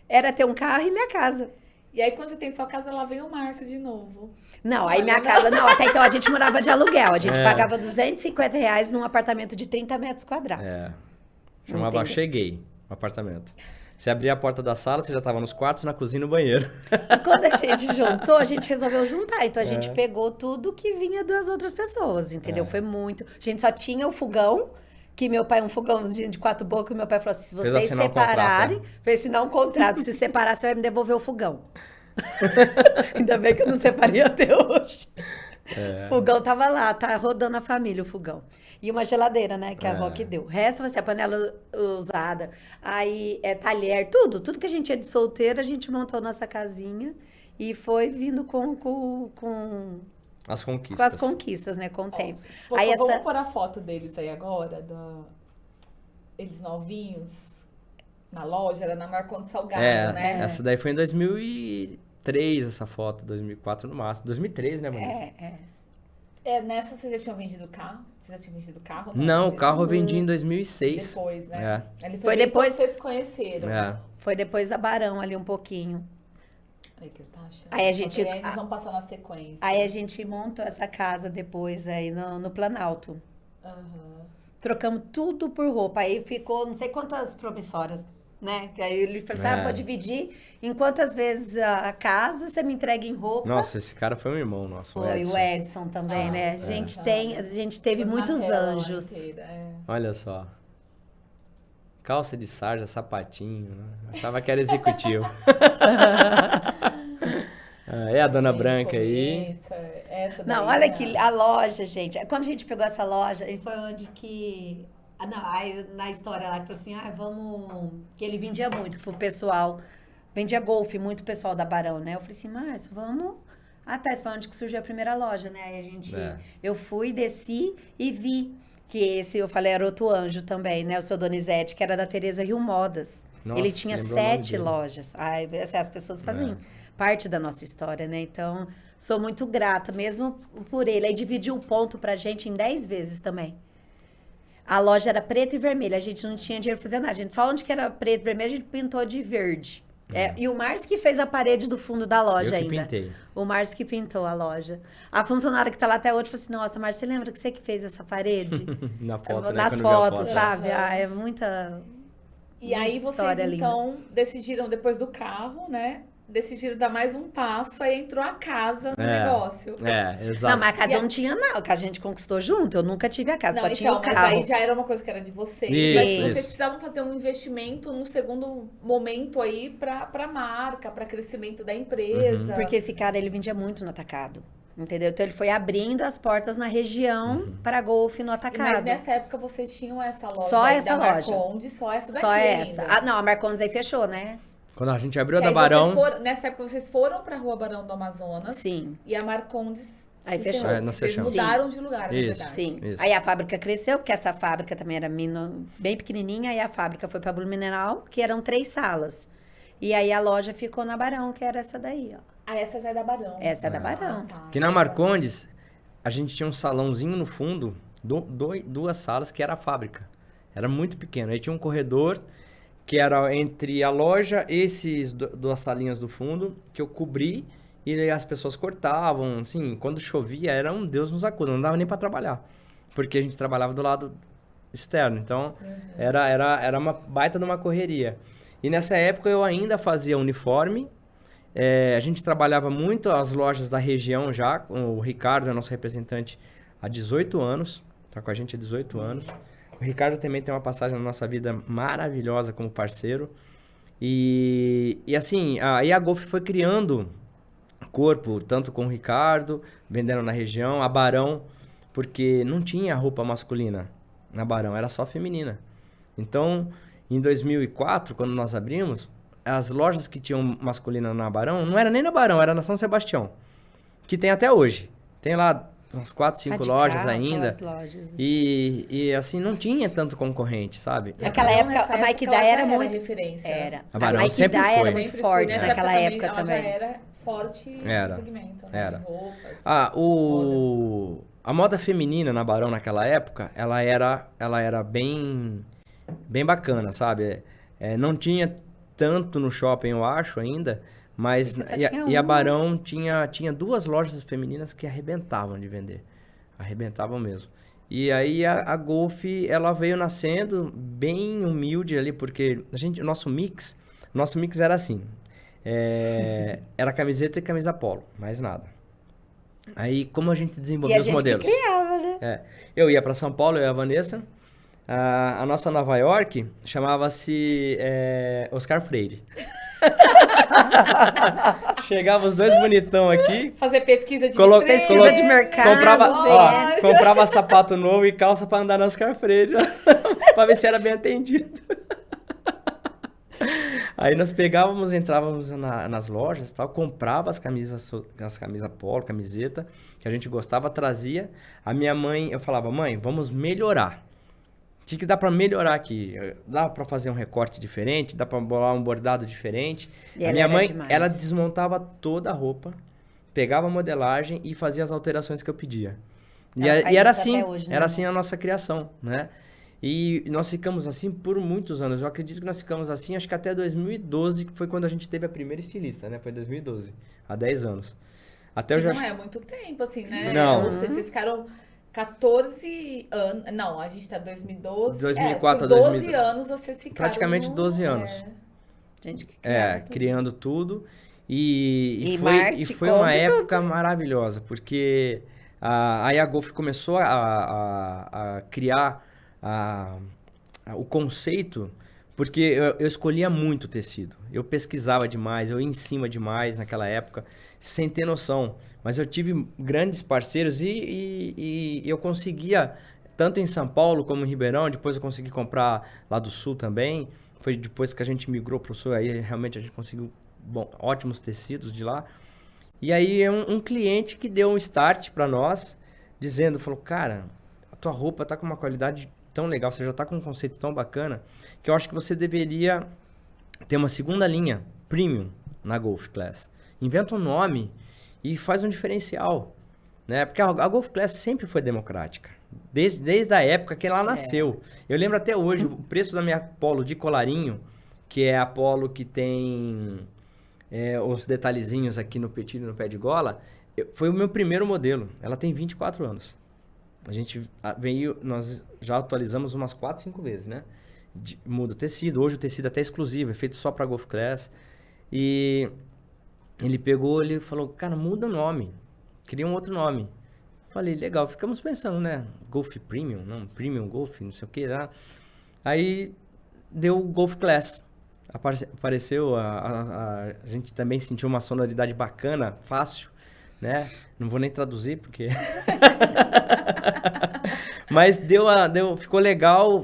era ter um carro e minha casa. E aí, quando você tem sua casa, lá vem o Márcio de novo. Não, aí minha casa, não, até então a gente morava de aluguel, a gente pagava R$250 num apartamento de 30 metros quadrados. Chamava Entendeu? Cheguei, o apartamento. Você abria a porta da sala, você já estava nos quartos, na cozinha e no banheiro. E quando a gente juntou, a gente resolveu juntar. Então a gente pegou tudo que vinha das outras pessoas, entendeu? Foi muito. A gente só tinha o fogão, que meu pai, um fogãozinho de 4 bocas, e meu pai falou assim: se vocês separarem, fez assinar um contrato, se separar, você vai me devolver o fogão. Ainda bem que eu não separei até hoje. O fogão tava lá, tá rodando a família o fogão. E uma geladeira, né, que a avó que deu. O resto vai ser a panela usada, aí talher, tudo que a gente tinha de solteiro, a gente montou nossa casinha e foi vindo com as conquistas. Com as conquistas, né, com o tempo. Aí vamos pôr a foto deles aí agora, eles novinhos, na loja, era na Marcondes Salgado, né? Essa daí foi em 2003, essa foto, 2004 no máximo. 2003, né, Vanessa? Nessa vocês já tinham vendido o carro? Vocês já tinham vendido o carro? Não, o carro eu vendi em 2006. Depois, né? Foi depois que vocês se conheceram. Foi depois da Barão ali um pouquinho. Aí que ele tá achando. Aí a gente... Aí eles vão passar na sequência. Aí a gente montou essa casa depois aí no Planalto. Trocamos tudo por roupa. Aí ficou não sei quantas promissórias, né? Que aí ele falou assim, vou dividir em quantas vezes a casa você me entrega em roupa. Nossa, esse cara foi um irmão nosso, Foi o Edson também, né? A gente teve muitos anjos. Olha só. Calça de sarja, sapatinho, né? Achava que era executivo. É a Dona Branca aí. Essa daí, Não, olha que a loja, gente. Quando a gente pegou essa loja, foi onde que... aí na história lá, que falou assim, vamos... Que ele vendia muito pro pessoal. Vendia golfe, muito pessoal da Barão, né? Eu falei assim, Márcio, vamos... Até, foi onde que surgiu a primeira loja, né? Aí a gente... Eu fui, desci e vi que esse, eu falei, era outro anjo também, né? O seu Donizete, que era da Tereza Rio Modas. Nossa, ele tinha 7 lojas. Aí as pessoas faziam parte da nossa história, né? Então, sou muito grata, mesmo por ele. Aí dividiu o ponto pra gente em 10 vezes também. A loja era preta e vermelha, a gente não tinha dinheiro pra fazer nada. A gente, só onde que era preto e vermelho, a gente pintou de verde. E o Márcio que fez a parede do fundo da loja ainda. Eu que pintei. O Márcio que pintou a loja. A funcionária que tá lá até hoje falou assim, nossa, Márcio, você lembra que você que fez essa parede? Na foto, Nas fotos, sabe? É muita... E aí vocês, então, decidiram, depois do carro, né? Decidiram dar mais um passo, aí entrou a casa no negócio. Exato. Não, mas a casa eu não tinha, não. Que a gente conquistou junto. Eu nunca tive a casa, só tinha o carro. Mas aí já era uma coisa que era de vocês. Isso, mas vocês precisavam fazer um investimento no segundo momento aí pra marca, pra crescimento da empresa. Porque esse cara, ele vendia muito no atacado. Entendeu? Então ele foi abrindo as portas na região para golfe no atacado. Mas nessa época vocês tinham essa loja só essa da loja. Marcondes, só essa daqui Só essa. ainda. Não, a Marcondes aí fechou, né? Quando a gente abriu a Que da aí Barão... nessa época vocês foram pra Rua Barão do Amazonas. Sim. E a Marcondes... Aí fechou. Vocês mudaram de lugar, na verdade. Sim. Isso. Aí a fábrica cresceu, porque essa fábrica também era bem pequenininha, aí a fábrica foi para Blumenau, que eram 3 salas. E aí a loja ficou na Barão, que era essa daí, ó. Ah, essa já é da Barão. Essa é da Barão. Que na Marcondes, a gente tinha um salãozinho no fundo, 2 salas, que era a fábrica. Era muito pequeno. Aí tinha um corredor que era entre a loja e esses 2 salinhas do fundo, que eu cobri e as pessoas cortavam, assim, quando chovia era um Deus nos acuda, não dava nem para trabalhar, porque a gente trabalhava do lado externo, então era uma baita de uma correria. E nessa época eu ainda fazia uniforme, a gente trabalhava muito as lojas da região já, o Ricardo é nosso representante há 18 anos, tá com a gente há 18 anos. O Ricardo também tem uma passagem na nossa vida maravilhosa como parceiro. E assim, aí a Golf foi criando corpo, tanto com o Ricardo, vendendo na região, a Barão, porque não tinha roupa masculina na Barão, era só feminina. Então, em 2004, quando nós abrimos, as lojas que tinham masculina na Barão, não era nem na Barão, era na São Sebastião, que tem até hoje. Tem lá umas 4, 5 lojas ainda. Lojas. E assim, não tinha tanto concorrente, sabe? Naquela época, a Mike Da era muito... referência. Era. A Barão Mike sempre Da foi. era muito forte naquela época também. Ela já era forte no segmento, né? De roupas. A moda feminina na Barão naquela época, ela era bem bacana, sabe? Não tinha tanto no shopping, eu acho, ainda... Mas e a Barão tinha 2 lojas femininas que arrebentavam de vender. Arrebentavam mesmo. E aí a Golf, ela veio nascendo bem humilde ali, porque nosso mix era assim. Era camiseta e camisa polo, mais nada. Aí como a gente desenvolveu os modelos? Que criava, né? Eu ia para São Paulo, eu e a Vanessa. A nossa Nova York chamava-se Oscar Freire. Chegava os 2 bonitão aqui. Fazer pesquisa de pesquisa de mercado. Comprava sapato novo e calça pra andar no Oscar Freire. Pra ver se era bem atendido. Aí nós pegávamos, entrávamos nas lojas, tal, comprava as camisas polo, camiseta, que a gente gostava, trazia. A minha mãe, eu falava, mãe, vamos melhorar. O que dá para melhorar aqui? Dá para fazer um recorte diferente? Dá para bolar um bordado diferente? A minha mãe, ela desmontava toda a roupa, pegava a modelagem e fazia as alterações que eu pedia. E era assim, hoje, né? Era assim a nossa criação, né? E nós ficamos assim por muitos anos. Eu acredito que nós ficamos assim, acho que até 2012, que foi quando a gente teve a primeira estilista, né? Foi 2012, há 10 anos. Até não é muito tempo, assim, né? Não. Vocês ficaram... 14 anos. Não, a gente tá em 2012. 2004 por a 12 2012. anos vocês ficaram. Praticamente 12 anos. Gente, que criava tudo. Criando tudo. E marketing, foi uma compra e época maravilhosa, porque aí a Golf começou a criar o conceito, porque eu escolhia muito tecido. Eu pesquisava demais, eu ia em cima demais naquela época, sem ter noção. Mas eu tive grandes parceiros e eu conseguia, tanto em São Paulo como em Ribeirão, depois eu consegui comprar lá do Sul também. Foi depois que a gente migrou para o Sul, aí realmente a gente conseguiu ótimos tecidos de lá. E aí um cliente que deu um start para nós, falou, cara, a tua roupa tá com uma qualidade tão legal, você já tá com um conceito tão bacana, que eu acho que você deveria ter uma segunda linha, premium, na Golf Class. Inventa um nome e faz um diferencial, né? Porque a Golf Class sempre foi democrática, desde a época que ela nasceu. Eu lembro até hoje, o preço da minha polo de colarinho, que é a polo que tem os detalhezinhos aqui no petilho e no pé de gola, foi o meu primeiro modelo. Ela tem 24 anos. A gente nós já atualizamos umas 4, 5 vezes, né? Muda o tecido. Hoje o tecido é até exclusivo, é feito só para Golf Class. E ele falou, cara, muda o nome. Cria um outro nome. Falei, legal. Ficamos pensando, né? Golf Premium, não, Premium Golf, não sei o que lá. Aí deu Golf Class. Apareceu, a gente também sentiu uma sonoridade bacana, fácil, né? Não vou nem traduzir, porque... Mas ficou legal.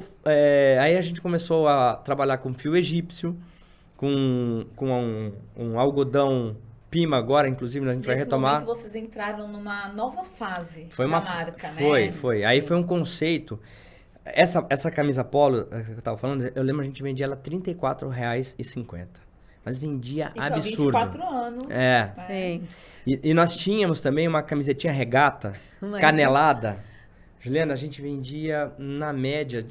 Aí a gente começou a trabalhar com fio egípcio, com um algodão Pima agora, inclusive, a gente vai retomar. Nesse momento vocês entraram numa nova fase da marca, né? Foi. Aí foi um conceito... Essa camisa polo que eu tava falando, eu lembro a gente vendia ela R$34,50. Mas vendia absurdo. Isso há 24 anos. Sim. E nós tínhamos também uma camisetinha regata, canelada. Juliana, a gente vendia na média,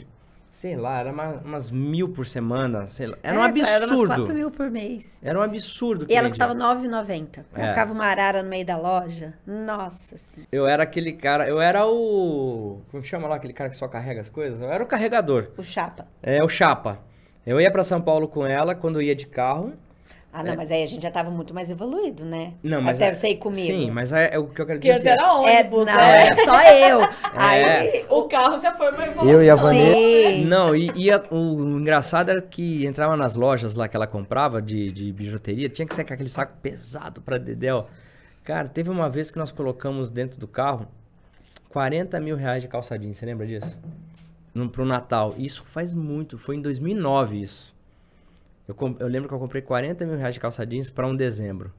sei lá, era umas 1.000 por semana, sei lá. Era um absurdo. Era umas 4.000 por mês. Era um absurdo. E ela custava R$9,90. Ficava uma arara no meio da loja. Nossa Senhora. Eu era aquele cara, eu era o... Como que chama lá aquele cara que só carrega as coisas? Eu era o carregador. O chapa. O chapa. Eu ia pra São Paulo com ela quando eu ia de carro. Ah, não, mas aí a gente já tava muito mais evoluído, né? Não, mas até você ir comigo. Sim, mas é o que eu quero Porque dizer. antes era ônibus, não, era só eu. Aí, o carro já foi uma evolução. Eu e a Vanessa. Sim. Não, o engraçado era que entrava nas lojas lá que ela comprava de bijuteria, tinha que ser com aquele saco pesado pra Dedéu. Cara, teve uma vez que nós colocamos dentro do carro R$40 mil de calça jeans, você lembra disso? Pro Natal. Isso faz muito, foi em 2009 isso. Eu lembro que eu comprei R$40 mil de calça jeans pra um dezembro.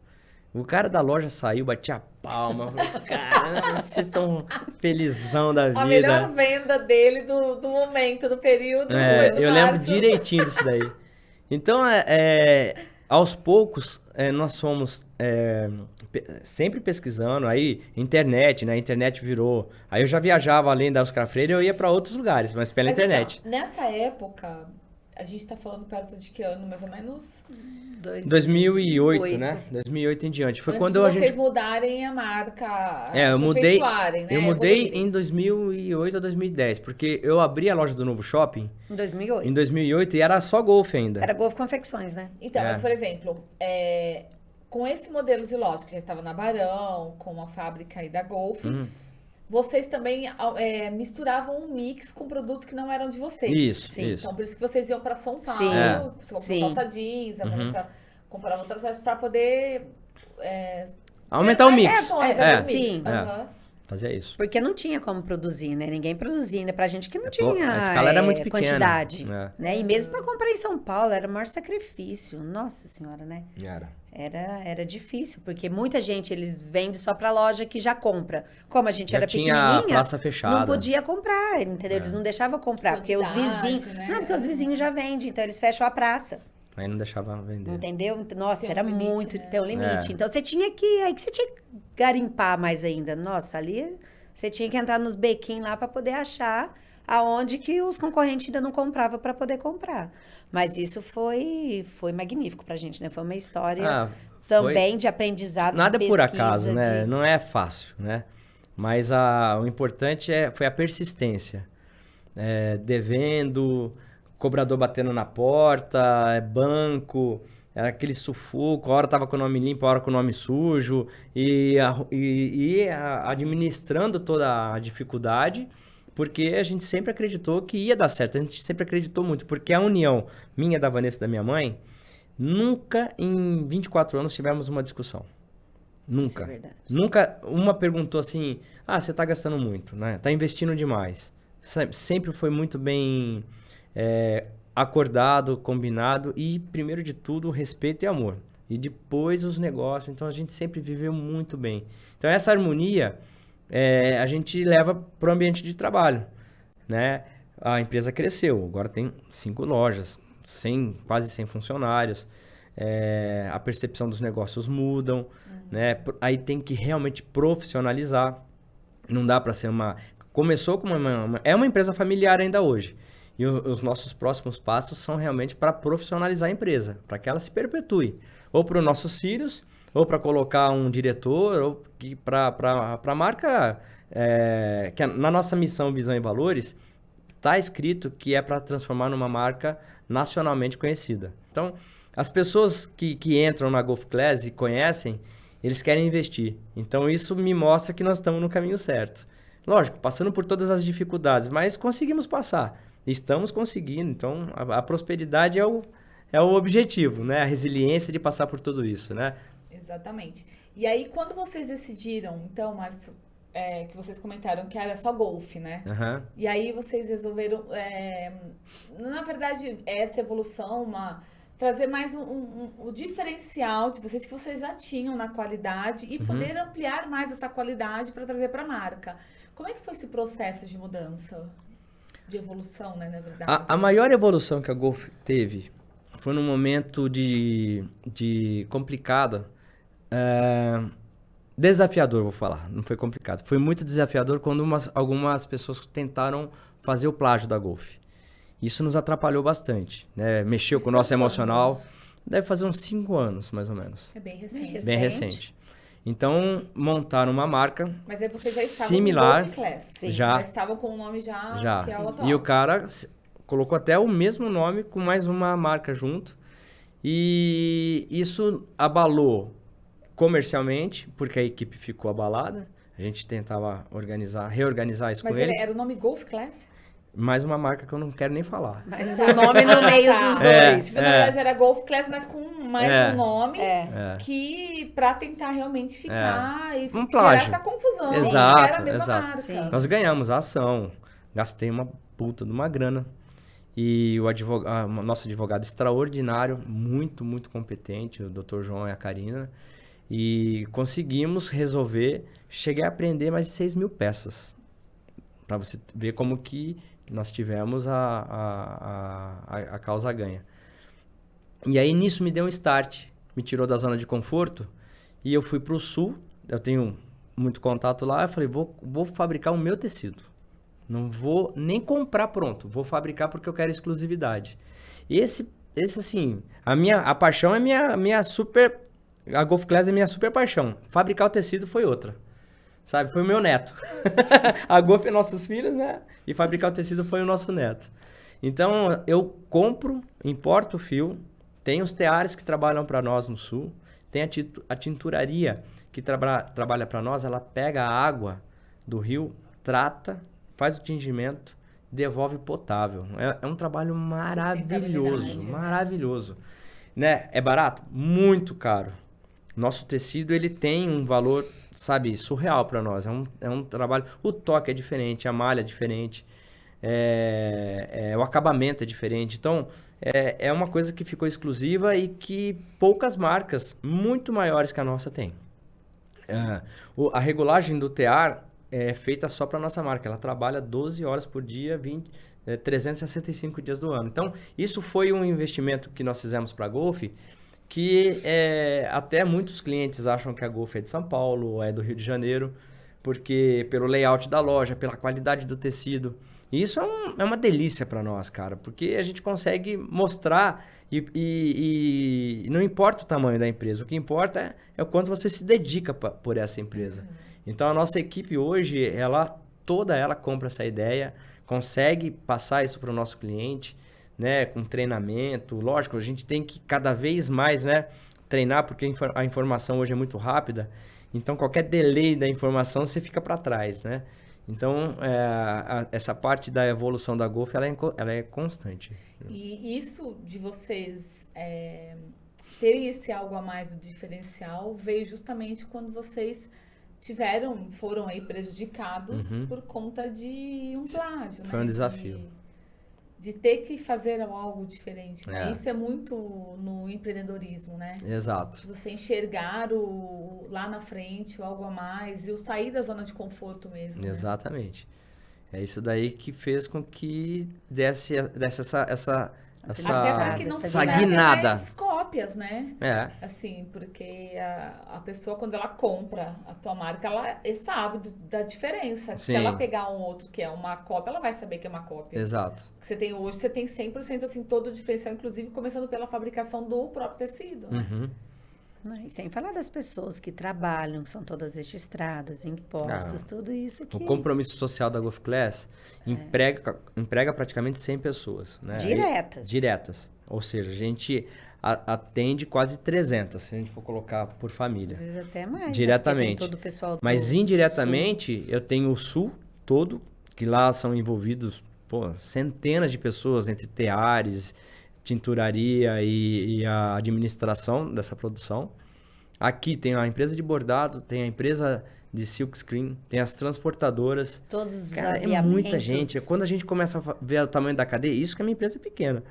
O cara da loja saiu, batia a palma. Falei, cara, vocês estão felizão da vida. A melhor venda dele do momento, do período. Foi no eu março. lembro direitinho disso daí. Então, aos poucos, nós fomos sempre pesquisando. Aí, internet, né? A internet virou. Aí eu já viajava além da Oscar Freire, eu ia pra outros lugares, mas pela internet. Assim, nessa época... A gente tá falando perto de que ano, mais ou menos? 2008, né? 2008 em diante. Foi Antes quando de vocês mudarem a marca. Eu mudei. Né? Eu mudei em 2008 a 2010, porque eu abri a loja do Novo Shopping em 2008. Em 2008 e era só Golf ainda. Era Golf Confecções, né? Então, mas por exemplo, com esse modelo de loja que já estava na Barão, com a fábrica aí da Golf, vocês também misturavam um mix com produtos que não eram de vocês. Isso. Então, por isso que vocês iam para São Paulo, Sim. calça jeans, a Vanessa comprava outras coisas para poder... aumentar o mix. Sim. Fazia isso. Porque não tinha como produzir, né? Ninguém produzia, ainda pra gente que não tinha a escala era muito pequena, quantidade. Né? E mesmo para comprar em São Paulo, era o maior sacrifício. Nossa Senhora, né? Era difícil, porque muita gente, eles vendem só pra loja que já compra. Como a gente era pequenininha, praça fechada. não podia comprar, entendeu? Eles não deixavam comprar, porque os vizinhos... Né? Não, porque os vizinhos já vendem, então eles fecham a praça. Aí não deixava vender. Entendeu? Nossa, era limite, muito, né? tem um limite. Então você tinha que... Aí que você tinha que garimpar mais ainda. Nossa, ali você tinha que entrar nos bequinhos lá para poder achar aonde que os concorrentes ainda não compravam para poder comprar. Mas isso foi magnífico pra gente, né? Foi uma história também de aprendizado, nada de por pesquisa, acaso, né? Não é fácil, né? Mas o importante foi a persistência. Devendo, cobrador batendo na porta, banco, era aquele sufoco, a hora tava com o nome limpo, a hora com o nome sujo, e administrando toda a dificuldade, porque a gente sempre acreditou que ia dar certo, a gente sempre acreditou muito, porque a união minha, da Vanessa e da minha mãe, nunca em 24 anos tivemos uma discussão. Nunca. Isso é verdade. Nunca uma perguntou assim, você tá gastando muito, né? Tá investindo demais. Sempre foi muito bem acordado, combinado e, primeiro de tudo, respeito e amor. E depois os negócios. Então, a gente sempre viveu muito bem. Então, essa harmonia a gente leva para o ambiente de trabalho, né? A empresa cresceu. Agora tem 5 lojas, quase 100 funcionários. A percepção dos negócios mudam, né? Aí tem que realmente profissionalizar. Não dá para ser Começou como é uma empresa familiar ainda hoje. E os nossos próximos passos são realmente para profissionalizar a empresa, para que ela se perpetue. Ou para os nossos filhos, ou para colocar um diretor, ou para a marca, que na nossa missão, visão e valores, está escrito que é para transformar numa marca nacionalmente conhecida. Então, as pessoas que entram na Golf Class e conhecem, eles querem investir. Então, isso me mostra que nós estamos no caminho certo. Lógico, passando por todas as dificuldades, mas conseguimos passar. Estamos conseguindo. Então, a prosperidade é o objetivo, né? A resiliência de passar por tudo isso, né? Exatamente. E aí, quando vocês decidiram, então, Márcio, que vocês comentaram que era só golfe, né? Uhum. E aí vocês resolveram, na verdade, essa evolução, trazer mais o diferencial de vocês que vocês já tinham na qualidade e poder ampliar mais essa qualidade para trazer para a marca. Como é que foi esse processo de mudança, de evolução, né, na verdade? A maior evolução que a Golf teve foi num momento de complicado, desafiador, vou falar, não foi complicado. Foi muito desafiador quando algumas pessoas tentaram fazer o plágio da Golf. Isso nos atrapalhou bastante, né? Mexeu com o nosso emocional. Deve fazer uns 5 anos, mais ou menos. É bem recente. Bem recente. Então, montaram uma marca Mas aí vocês já estavam similar, no Golf Class. Sim. Já estavam com o nome que é o atual. E o cara colocou até o mesmo nome com mais uma marca junto. E isso abalou comercialmente, porque a equipe ficou abalada. A gente tentava reorganizar isso com eles. Mas era o nome Golf Class? Mais uma marca que eu não quero nem falar. Mas o nome no meio dos dois. Na verdade era Golf Class, mas com mais um nome que para tentar realmente ficar e tirar essa confusão. Exato, era a mesma exato. marca. Sim. Nós ganhamos a ação, gastei uma puta de uma grana. E o nosso advogado extraordinário, muito, muito competente, o Dr. João e a Karina. E conseguimos resolver, cheguei a aprender mais de 6.000 peças. Para você ver como que nós tivemos a causa ganha. E aí, nisso, me deu um start. Me tirou da zona de conforto. E eu fui para o sul. Eu tenho muito contato lá. Eu falei, vou fabricar o meu tecido. Não vou nem comprar pronto. Vou fabricar porque eu quero exclusividade. Esse assim, a paixão é minha super... A Golf Class é minha super paixão. Fabricar o tecido foi outra. Sabe? Foi o meu neto. A Golf é nossos filhos, né? E fabricar o tecido foi o nosso neto. Então, eu importo o fio. Tem os teares que trabalham para nós no sul. Tem a tinturaria que trabalha para nós. Ela pega a água do rio, trata, faz o tingimento, devolve potável. É um trabalho maravilhoso. Maravilhoso. Né? É barato? Muito caro. Nosso tecido, ele tem um valor, sabe, surreal para nós. É um trabalho... O toque é diferente, a malha é diferente, o acabamento é diferente. Então, é uma coisa que ficou exclusiva e que poucas marcas, muito maiores que a nossa, têm. A regulagem do tear é feita só para nossa marca. Ela trabalha 12 horas por dia, 365 dias do ano. Então, isso foi um investimento que nós fizemos para a Golf, que até muitos clientes acham que a Golf é de São Paulo ou é do Rio de Janeiro, porque pelo layout da loja, pela qualidade do tecido. E isso é uma delícia para nós, cara, porque a gente consegue mostrar e não importa o tamanho da empresa, o que importa é o quanto você se dedica por essa empresa. Então, a nossa equipe hoje, toda ela compra essa ideia, consegue passar isso para o nosso cliente, né, com treinamento. Lógico, a gente tem que cada vez mais, né, treinar, porque a informação hoje é muito rápida. Então, qualquer delay da informação, você fica para trás, né? Então, essa parte da evolução da Golf, ela é constante. E isso de vocês terem esse algo a mais do diferencial veio justamente quando vocês foram aí prejudicados por conta de um plágio, né? Foi um desafio. De ter que fazer algo diferente, né? Isso é muito no empreendedorismo, né? Exato. De você enxergar lá na frente o algo a mais e o sair da zona de conforto mesmo. Exatamente. É isso daí que fez com que desse essa até porque não se guinada. mais cópias, né? Assim, porque a pessoa, quando ela compra a tua marca, ela sabe da diferença. Sim. Se ela pegar um outro que é uma cópia, ela vai saber que é uma cópia. Exato. Que você tem hoje, você tem 100% assim, todo o diferencial, inclusive começando pela fabricação do próprio tecido. Né? E sem falar das pessoas que trabalham, que são todas registradas, impostos, tudo isso aqui. O compromisso social da Golf Class emprega praticamente 100 pessoas. Né? Diretas. Ou seja, a gente atende quase 300, se a gente for colocar por família. Às vezes até mais. Diretamente. Né? Tem todo o pessoal Mas indiretamente, Sul. Eu tenho o Sul todo, que lá são envolvidos centenas de pessoas, entre teares, tinturaria e a administração dessa produção. Aqui tem a empresa de bordado, tem a empresa de silk screen, tem as transportadoras. Todos os aviamentos. É muita gente. Quando a gente começa a ver o tamanho da cadeia, isso que a minha empresa é pequena.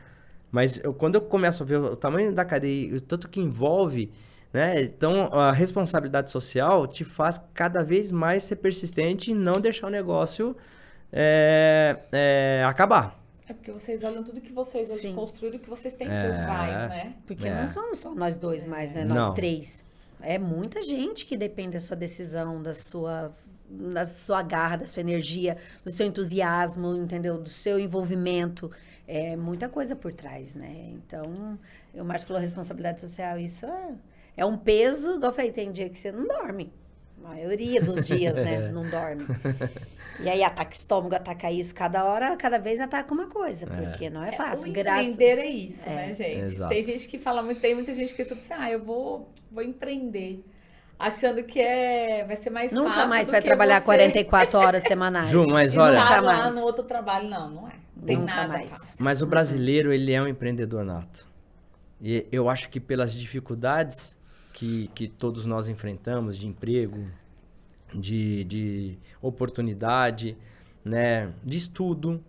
Mas quando eu começo a ver o tamanho da cadeia e o tanto que envolve, né? Então, a responsabilidade social te faz cada vez mais ser persistente e não deixar o negócio acabar. É porque vocês olham tudo que vocês hoje construíram, que vocês têm por trás, né? Porque não somos só nós dois mais, né? Nós três. É muita gente que depende da sua decisão, da sua garra, da sua energia, do seu entusiasmo, entendeu? Do seu envolvimento. É muita coisa por trás, né? Então, o Márcio falou responsabilidade social, isso é um peso. Igual eu falei, tem dia que você não dorme. A maioria dos dias, né? Não dorme. E aí ataca estômago, ataca isso, cada vez ataca uma coisa, porque não é fácil. O empreender é isso, né, gente? Exato. Tem gente que fala muito, tem muita gente que tudo assim, eu vou empreender. Achando que vai ser mais fácil. Nunca mais vai trabalhar 44 horas semanais. Ju, mas olha... Nunca lá no outro trabalho, não é. Não tem nada mais fácil. Mas o brasileiro, ele é um empreendedor nato. E eu acho que pelas dificuldades que todos nós enfrentamos, de emprego, de oportunidade, né, de estudo,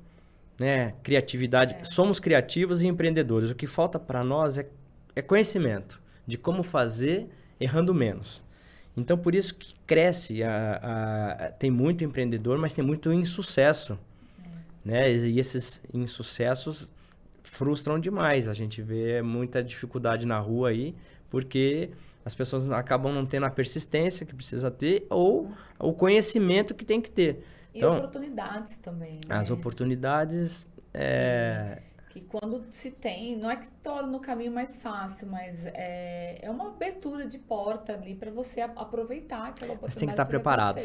né, criatividade. Somos criativos e empreendedores. O que falta para nós é conhecimento de como fazer errando menos. Então, por isso que cresce, tem muito empreendedor, mas tem muito insucesso. Né? E esses insucessos frustram demais. A gente vê muita dificuldade na rua aí, porque as pessoas acabam não tendo a persistência que precisa ter ou o conhecimento que tem que ter. Então, e oportunidades também. Né? As oportunidades... Que quando se tem, não é que torna o caminho mais fácil, mas é uma abertura de porta ali para você aproveitar aquela oportunidade. Você tem que estar preparado.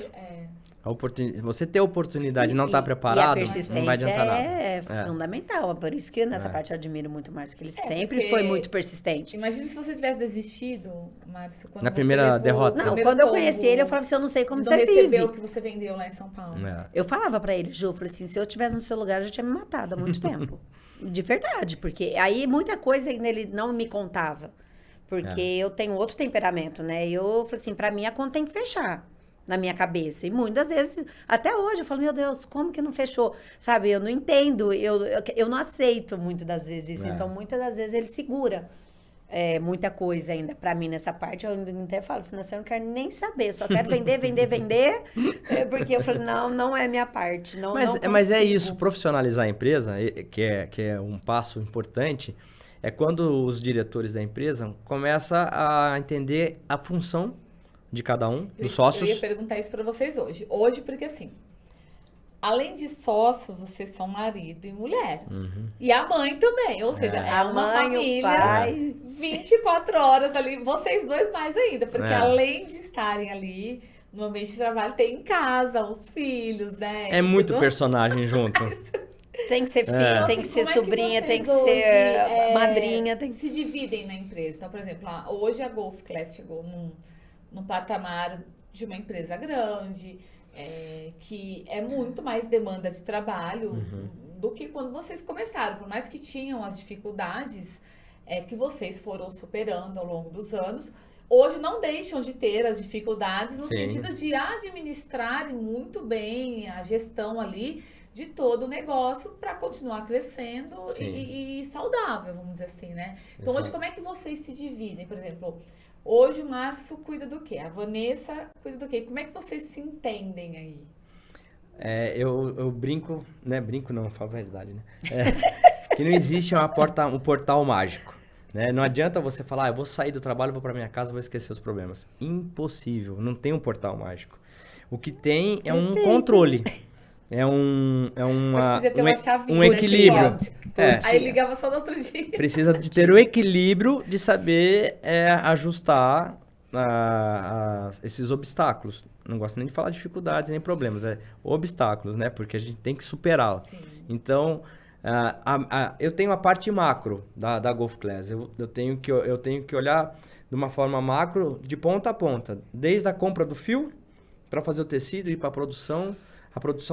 Você ter a oportunidade e não estar preparado, não vai adiantar nada. É fundamental. Por isso que nessa parte eu admiro muito mais, que ele sempre foi muito persistente. Imagina se você tivesse desistido, Márcio, quando na primeira derrota. Não, quando eu conheci ele, eu falava assim, eu não sei como você vive. Recebeu o que você vendeu lá em São Paulo. Eu falava para ele, Ju, eu falei assim, se eu estivesse no seu lugar, eu já tinha me matado há muito tempo. De verdade, porque aí muita coisa ele não me contava. Porque eu tenho outro temperamento, né? Eu falei assim, pra mim a conta tem que fechar na minha cabeça. E muitas vezes, até hoje, eu falo, meu Deus, como que não fechou? Sabe, eu não entendo, eu não aceito muitas das vezes isso. Então, muitas das vezes ele segura muita coisa ainda pra mim nessa parte. Eu até falo, eu não quero nem saber, eu só quero vender, porque eu falei, não é minha parte. Mas é isso, profissionalizar a empresa, que é um passo importante, é quando os diretores da empresa começam a entender a função de cada um, dos sócios. Eu ia perguntar isso pra vocês hoje. Hoje, porque assim, além de sócio, vocês são marido e mulher. E a mãe também, ou seja, é uma família, o pai. 24 horas ali, vocês dois mais ainda, porque além de estarem ali no ambiente de trabalho, tem em casa, os filhos, né? É muito Entendeu? personagem junto. Tem que ser filho, tem que Assim, ser como é que sobrinha, tem que vocês hoje, ser madrinha, tem que se dividem na empresa. Então, por exemplo, hoje a Golf Class chegou num patamar de uma empresa grande, que é muito mais demanda de trabalho do que quando vocês começaram. Por mais que tinham as dificuldades que vocês foram superando ao longo dos anos, hoje não deixam de ter as dificuldades no Sim. sentido de administrarem muito bem a gestão ali de todo o negócio para continuar crescendo e saudável, vamos dizer assim, né? Então, hoje, Exato. como é que vocês se dividem? Por exemplo, hoje o Márcio cuida do quê? A Vanessa cuida do quê? Como é que vocês se entendem aí? Eu brinco, né? Brinco não, falo a verdade, né? Que não existe um portal mágico, né? Não adianta você falar, eu vou sair do trabalho, vou para minha casa, vou esquecer os problemas. Impossível, não tem um portal mágico. O que tem é um controle. Mas podia ter uma chavinha, um equilíbrio. Aí ligava só no outro dia. Precisa de ter o equilíbrio de saber ajustar esses obstáculos. Não gosto nem de falar dificuldades nem problemas, obstáculos, né? Porque a gente tem que superá-los. Sim. Então, eu tenho a parte macro da Golf Class. Eu tenho que olhar de uma forma macro, de ponta a ponta. Desde a compra do fio, para fazer o tecido, ir para a produção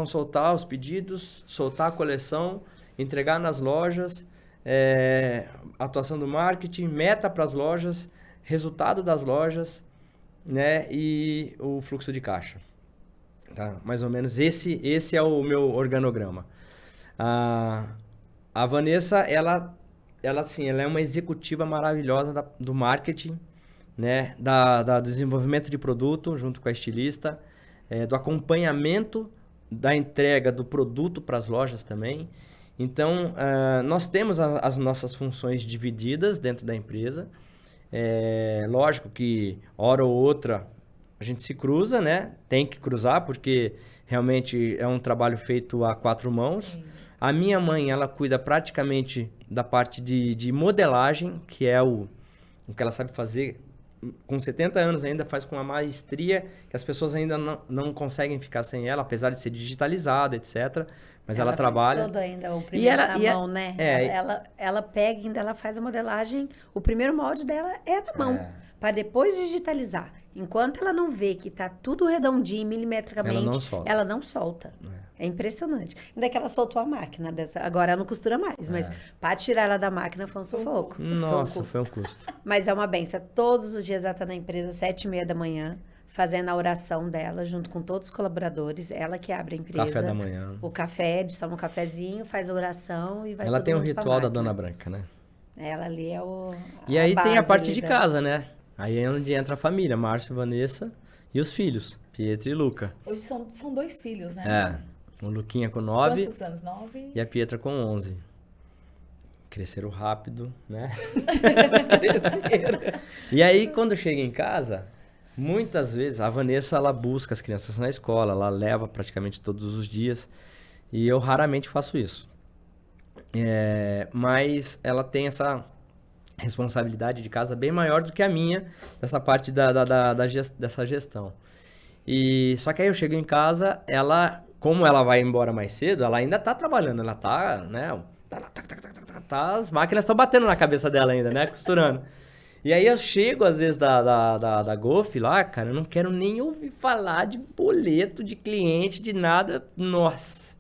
soltar os pedidos, soltar a coleção, entregar nas lojas, atuação do marketing, meta para as lojas, resultado das lojas, né? E o fluxo de caixa. Tá? Mais ou menos esse é o meu organograma. A Vanessa, ela é uma executiva maravilhosa do marketing, né? Do desenvolvimento de produto junto com a estilista, do acompanhamento da entrega do produto para as lojas também. Então, nós temos as nossas funções divididas dentro da empresa. Lógico que, hora ou outra, a gente se cruza, né? Tem que cruzar, porque realmente é um trabalho feito a 4 mãos. Sim. A minha mãe, ela cuida praticamente da parte de modelagem, que é o que ela sabe fazer. Com 70 anos ainda faz com uma maestria que as pessoas ainda não conseguem ficar sem ela, apesar de ser digitalizada, etc. Mas ela trabalha. Faz todo ainda o primeiro na mão, né? Ela pega ainda, ela faz a modelagem, o primeiro molde dela é na mão, para depois digitalizar. Enquanto ela não vê que tá tudo redondinho, milimetricamente, ela não solta. É impressionante. Ainda que ela soltou a máquina dessa. Agora ela não costura mais, mas para tirar ela da máquina foi um sufoco. Nossa, foi um custo. Mas é uma benção. Todos os dias ela tá na empresa, 7h30 da manhã, fazendo a oração dela, junto com todos os colaboradores. Ela que abre a empresa. Café da manhã. O café, eles tomam um cafezinho, faz a oração e vai Ela todo tem o mundo pra ritual da máquina. Dona Branca, né? Ela ali é E aí tem a base parte ali de casa, né? Aí é onde entra a família, Márcio, Vanessa e os filhos, Pietro e Luca. Hoje são 2 filhos, né? O Luquinha com 9. Quantos anos? 9? E a Pietra com 11. Cresceram rápido, né? Cresceram. E aí, quando chega em casa, muitas vezes a Vanessa, ela busca as crianças na escola, ela leva praticamente todos os dias. E eu raramente faço isso. Mas ela tem essa responsabilidade de casa bem maior do que a minha, dessa parte dessa gestão. E só que aí eu chego em casa, como ela vai embora mais cedo, ela ainda tá trabalhando, ela tá, né? As máquinas estão batendo na cabeça dela ainda, né? Costurando. E aí eu chego, às vezes, da Golf lá, cara, eu não quero nem ouvir falar de boleto, de cliente, de nada. Nossa!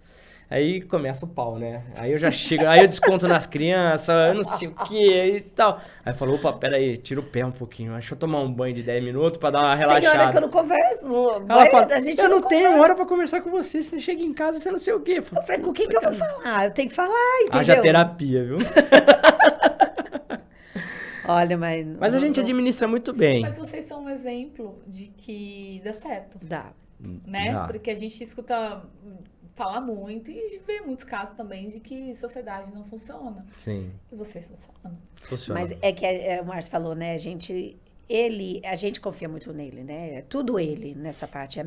Aí começa o pau, né? Aí eu já chego, aí eu desconto nas crianças, eu não sei o que e tal. Aí falou, opa, peraí, tira o pé um pouquinho, deixa eu tomar um banho de 10 minutos pra dar uma relaxada. Tem hora que eu não converso. Ela fala, a gente eu não tenho hora pra conversar com você, você chega em casa, você não sei o quê. Eu falei, com quem que eu vou falar? Eu tenho que falar, entendeu? Haja terapia, viu? Olha, Mas a gente administra muito bem. Mas vocês são um exemplo de que dá certo, Dá. né? Dá. Porque a gente escuta falar muito e vê muitos casos também de que sociedade não funciona. Sim, E vocês funcionam. funciona. Mas é que o Márcio falou, né? A gente confia muito nele, né? É tudo ele nessa parte.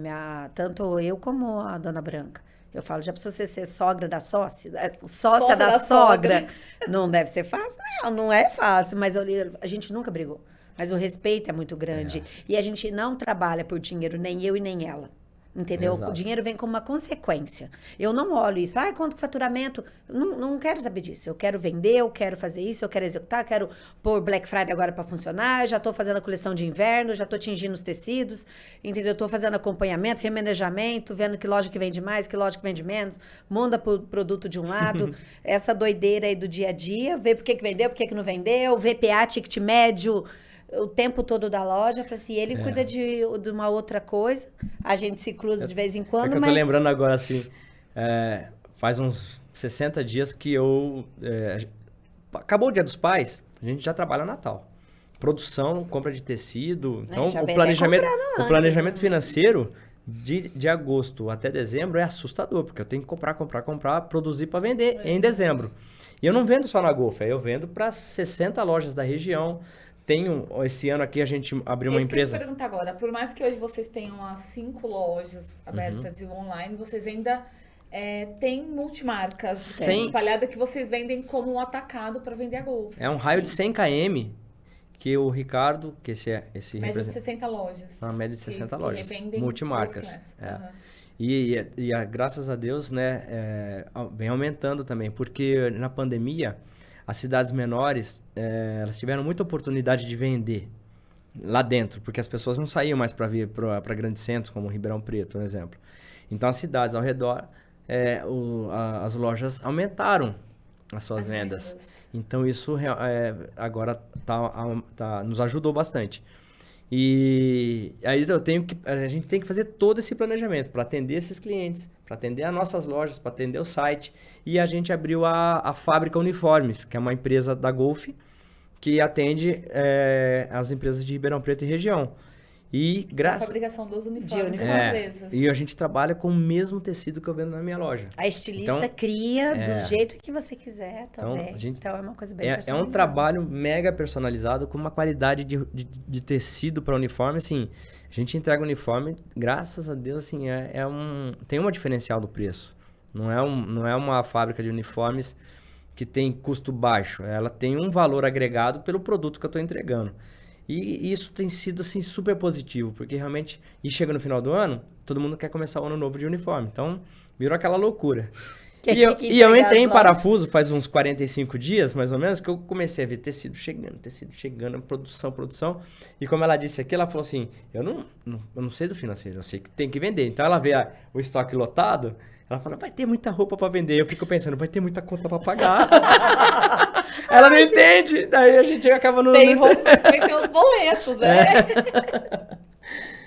Tanto eu como a Dona Branca. Eu falo, já precisa ser sogra da sócia da sogra. Não deve ser fácil? Não é fácil. Mas a gente nunca brigou. mas o respeito é muito grande. E a gente não trabalha por dinheiro, nem eu e nem ela. Entendeu? Exato. O dinheiro vem como uma consequência. Eu não olho isso. Quanto que faturamento? Não quero saber disso. Eu quero vender, eu quero fazer isso, eu quero executar, quero pôr Black Friday agora para funcionar. Eu já estou fazendo a coleção de inverno, já estou tingindo os tecidos, entendeu? Estou fazendo acompanhamento, remanejamento, vendo que loja que vende mais, que loja que vende menos, manda produto de um lado. Essa doideira aí do dia a dia, ver por que vendeu, por que não vendeu, VPA, ticket médio, o tempo todo da loja. Eu falei assim, ele cuida de uma outra coisa, a gente se cruza de vez em quando, que eu tô mas... lembrando agora, assim, faz uns 60 dias que acabou o Dia dos Pais, a gente já trabalha Natal. Produção, compra de tecido, então já o vem planejamento, até comprando o antes, planejamento né? financeiro de agosto até dezembro é assustador, porque eu tenho que comprar, produzir para vender em dezembro. E eu não vendo só na Golf, eu vendo para 60 lojas da região. Esse ano aqui a gente abriu uma empresa. Eu te perguntar agora, por mais que hoje vocês tenham as 5 lojas abertas e o online, vocês ainda têm multimarcas espalhadas que vocês vendem como um atacado para vender a Golf. É um raio de 100 km que o Ricardo, que esse média de 60 lojas. Uma média de 60 lojas, revendem multimarcas. Graças a Deus, né, vem aumentando também, porque na pandemia as cidades menores, elas tiveram muita oportunidade de vender lá dentro, porque as pessoas não saíam mais para vir para grandes centros, como Ribeirão Preto, por exemplo. Então, as cidades ao redor, as lojas aumentaram as suas vendas. Então, isso agora nos ajudou bastante. E aí a gente tem que fazer todo esse planejamento para atender esses clientes, para atender as nossas lojas, para atender o site. E a gente abriu a Fábrica Uniformes, que é uma empresa da Golf, que atende as empresas de Ribeirão Preto e região. E a fabricação dos uniformes das empresas. E a gente trabalha com o mesmo tecido que eu vendo na minha loja. A estilista cria do jeito que você quiser também. Então é uma coisa bem personalizada. É um trabalho mega personalizado, com uma qualidade de tecido para uniforme. Assim, a gente entrega o uniforme, graças a Deus, assim, tem uma diferencial do preço. Não é uma fábrica de uniformes que tem custo baixo. Ela tem um valor agregado pelo produto que eu estou entregando. E isso tem sido, assim, super positivo, porque realmente... E chega no final do ano, todo mundo quer começar o ano novo de uniforme. Então, virou aquela loucura. E eu entrei em parafuso faz uns 45 dias, mais ou menos, que eu comecei a ver tecido chegando, produção. E como ela disse aqui, ela falou assim, eu não sei do financeiro, eu sei que tem que vender. Então, ela vê o estoque lotado, ela fala, vai ter muita roupa para vender. Eu fico pensando, vai ter muita conta para pagar. Ela não entende, daí a gente acaba no... Tem roupa, também tem os boletos, né?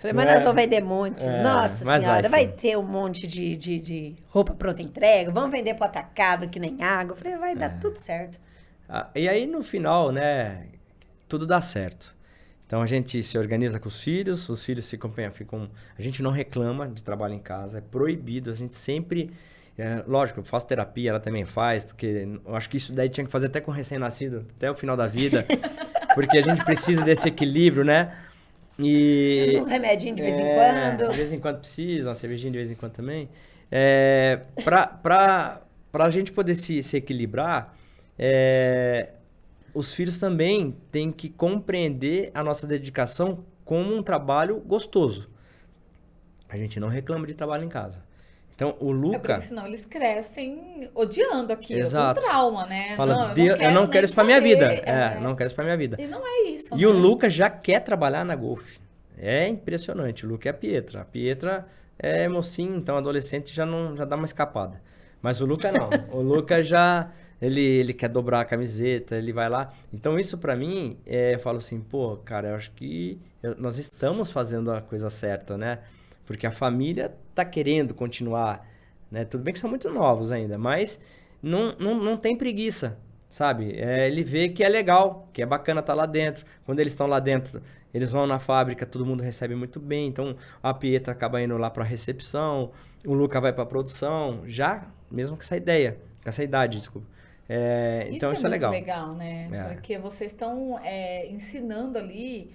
Falei, mas nós vamos vender muito. Nossa senhora, vai ter um monte de roupa pronta entrega. Vamos vender pro atacado, que nem água. Falei, vai dar tudo certo. E aí, no final, né, tudo dá certo. Então, a gente se organiza com os filhos ficam... A gente não reclama de trabalho em casa, é proibido. A gente sempre... lógico, eu faço terapia, ela também faz, porque eu acho que isso daí tinha que fazer até com recém-nascido, até o final da vida. Porque a gente precisa desse equilíbrio, né? Precisa uns remedinhos de vez em quando. De vez em quando precisa, uma cervejinha de vez em quando também. Pra a gente poder se equilibrar, os filhos também têm que compreender a nossa dedicação como um trabalho gostoso. A gente não reclama de trabalho em casa. Então, o Luca... porque senão eles crescem odiando aquilo, Exato. com trauma, né? Fala, eu não quero isso pra minha vida. Não quero isso pra minha vida. E não é isso. E o Luca já quer trabalhar na Golf. É impressionante. O Luca é a Pietra. A Pietra é mocinho, então adolescente já dá uma escapada. Mas o Luca não. O Luca já... Ele quer dobrar a camiseta, ele vai lá. Então, isso pra mim, eu falo assim, pô, cara, eu acho que nós estamos fazendo a coisa certa, né? Porque a família tá querendo continuar, né? Tudo bem que são muito novos ainda, mas não tem preguiça, sabe? Ele vê que é legal, que é bacana estar lá dentro. Quando eles estão lá dentro, eles vão na fábrica, todo mundo recebe muito bem. Então, a Pietra acaba indo lá para a recepção, o Luca vai para a produção, já mesmo com essa idade, desculpa. Então, isso é legal. Isso é muito legal, né? Porque vocês estão ensinando ali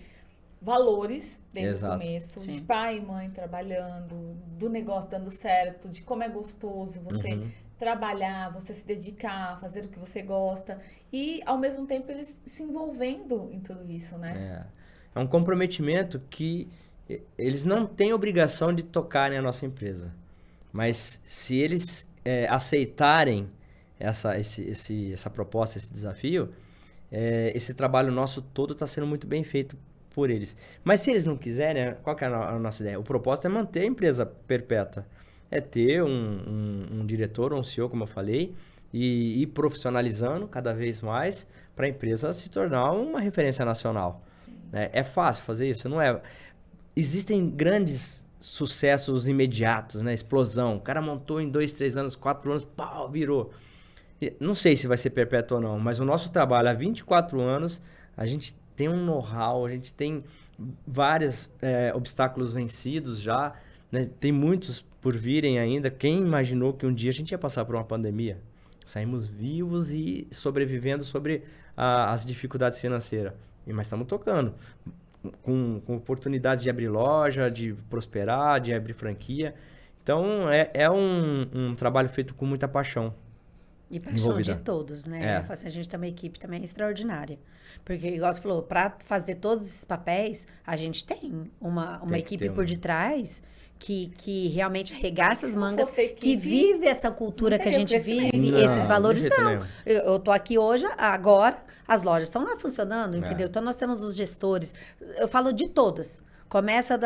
valores desde o começo, de pai e mãe trabalhando, do negócio dando certo, de como é gostoso você trabalhar, você se dedicar, fazer o que você gosta e, ao mesmo tempo, eles se envolvendo em tudo isso, né? é um comprometimento que eles não têm obrigação de tocarem a nossa empresa. Mas se eles aceitarem essa proposta, esse desafio, esse trabalho nosso todo está sendo muito bem feito por eles. Mas se eles não quiserem, qual que é a nossa ideia? O propósito é manter a empresa perpétua. É ter um diretor ou um CEO, como eu falei, e ir profissionalizando cada vez mais para a empresa se tornar uma referência nacional. É fácil fazer isso? Não é. Existem grandes sucessos imediatos, né? Explosão. O cara montou em 2, 3 anos, 4 anos, pau, virou. Não sei se vai ser perpétuo ou não, mas o nosso trabalho há 24 anos, a gente tem um know-how, a gente tem vários obstáculos vencidos já, né? Tem muitos por virem ainda. Quem imaginou que um dia a gente ia passar por uma pandemia? Saímos vivos e sobrevivendo sobre as dificuldades financeiras. Mas estamos tocando. Com oportunidades de abrir loja, de prosperar, de abrir franquia. Então, é um trabalho feito com muita paixão. E paixão de todos, né? Assim, a gente tem uma equipe também extraordinária. Porque, igual você falou, para fazer todos esses papéis, a gente tem uma equipe por detrás que realmente arregaça as mangas, que vive essa cultura que a gente vive, esses valores. Não, eu tô aqui hoje, agora, as lojas estão lá funcionando, entendeu? Então, nós temos os gestores. Eu falo de todas. Começa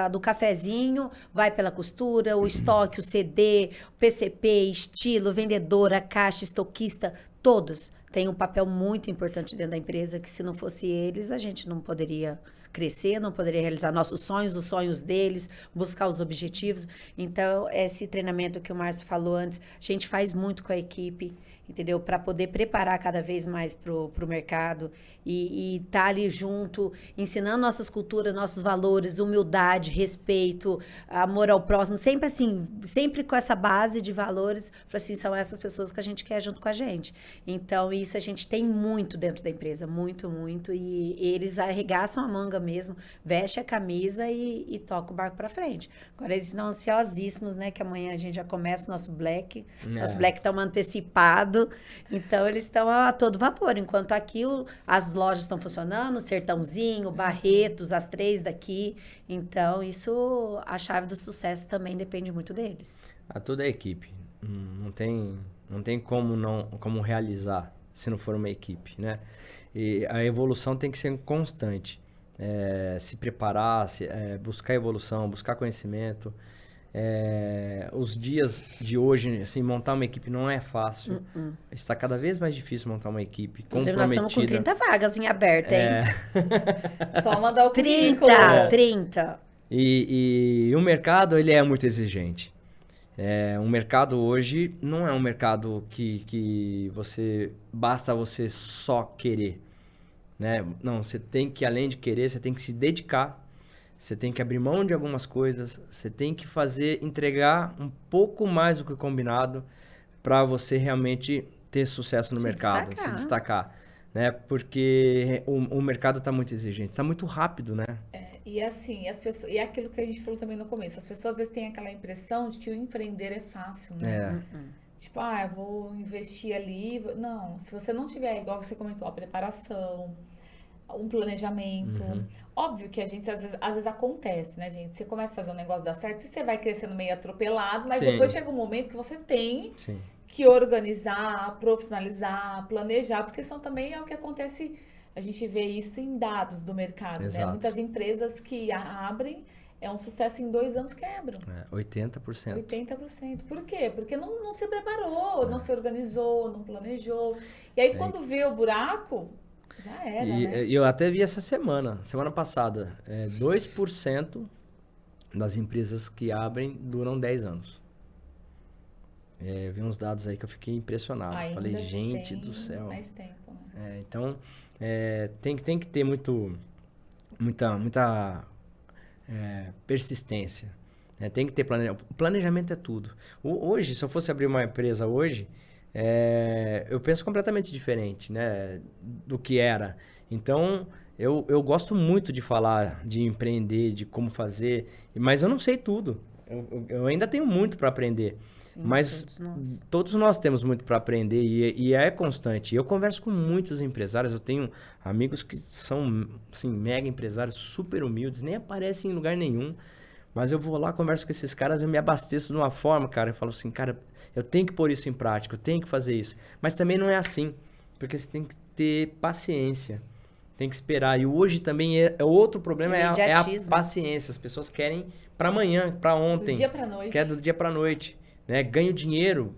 do cafezinho, vai pela costura, o estoque, o CD, o PCP, estilo, vendedora, caixa, estoquista, todos têm um papel muito importante dentro da empresa, que se não fosse eles, a gente não poderia crescer, não poderia realizar nossos sonhos, os sonhos deles, buscar os objetivos. Então, esse treinamento que o Márcio falou antes, a gente faz muito com a equipe, entendeu? Para poder preparar cada vez mais pro mercado e tá ali junto, ensinando nossas culturas, nossos valores, humildade, respeito, amor ao próximo, sempre assim, sempre com essa base de valores, assim, são essas pessoas que a gente quer junto com a gente. Então, isso a gente tem muito dentro da empresa, muito, muito, e eles arregaçam a manga mesmo, veste a camisa e toca o barco para frente. Agora, eles estão ansiosíssimos, né, que amanhã a gente já começa o nosso Black, nosso Black estamos antecipado, então eles estão a todo vapor, enquanto aqui as lojas estão funcionando, Sertãozinho, Barretos, as 3 daqui. Então, isso, a chave do sucesso também depende muito deles. Toda a equipe. Não tem como realizar se não for uma equipe, né? E a evolução tem que ser constante. Se preparar, buscar evolução, buscar conhecimento. Os dias de hoje, assim, montar uma equipe não é fácil. Está cada vez mais difícil montar uma equipe comprometida. Nós estamos com 30 vagas em aberto, hein? Só mandar o currículo. 30. E o mercado, ele é muito exigente. Um mercado hoje não é um mercado que basta você só querer, né? Não, você tem que, além de querer, você tem que se dedicar. Você tem que abrir mão de algumas coisas, você tem que entregar um pouco mais do que o combinado para você realmente ter sucesso no mercado, se destacar, né? Porque o mercado está muito exigente, está muito rápido, né? E assim, as pessoas, e é aquilo que a gente falou também no começo, as pessoas às vezes têm aquela impressão de que o empreender é fácil, né? Tipo, eu vou investir ali. Não, se você não tiver, igual você comentou, a preparação, um planejamento. Óbvio que a gente, às vezes acontece, né, gente? Você começa a fazer um negócio dar certo, você vai crescendo meio atropelado, mas depois chega um momento que você tem que organizar, profissionalizar, planejar, porque também é o que acontece, a gente vê isso em dados do mercado, né? Muitas empresas que abrem, é um sucesso em 2 anos quebram. 80%. 80%. Por quê? Porque não se preparou, não se organizou, não planejou. E aí, quando vê o buraco... Já era, né? Eu até vi essa semana passada, 2% das empresas que abrem duram 10 anos. Eu vi uns dados aí que eu fiquei impressionado. Falei, gente do céu. Mais tempo, né? Então, tem que ter muita persistência. Tem que ter planejamento. Planejamento é tudo. Hoje, se eu fosse abrir uma empresa hoje... eu penso completamente diferente, né, do que era. Então, eu gosto muito de falar, de empreender, de como fazer, mas eu não sei tudo. Eu ainda tenho muito para aprender. Sim, Mas todos nós temos muito para aprender e é constante. Eu converso com muitos empresários, eu tenho amigos que são assim, mega empresários, super humildes, nem aparecem em lugar nenhum. Mas eu vou lá, converso com esses caras, eu me abasteço de uma forma, cara. Eu falo assim, cara, eu tenho que pôr isso em prática, eu tenho que fazer isso. Mas também não é assim, porque você tem que ter paciência, tem que esperar. E hoje também outro problema é a paciência. As pessoas querem para amanhã, para ontem. Do dia para noite. Quer do dia para noite. Né? Ganha dinheiro,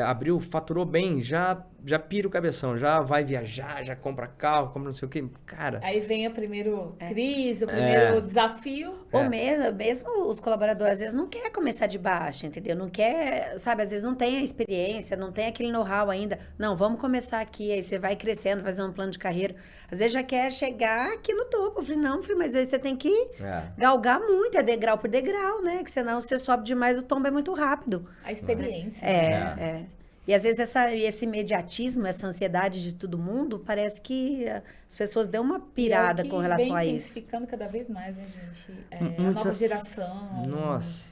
abriu, faturou bem, já pira o cabeção, já vai viajar, já compra carro, compra não sei o quê. Cara... Aí vem a primeira crise, o primeiro desafio. Ou mesmo os colaboradores, às vezes, não quer começar de baixo, entendeu? Não quer, sabe, às vezes não tem a experiência, não tem aquele know-how ainda. Não, vamos começar aqui, aí você vai crescendo, fazer um plano de carreira. Às vezes já quer chegar aqui no topo. Eu falei, não, filho, mas aí você tem que galgar muito, é degrau por degrau, né? Que senão você sobe demais, o tombo é muito rápido. A experiência. E às vezes esse imediatismo, essa ansiedade de todo mundo, parece que as pessoas dão uma pirada com relação a isso. Intensificando cada vez mais, né, gente? A nova geração. Nossa.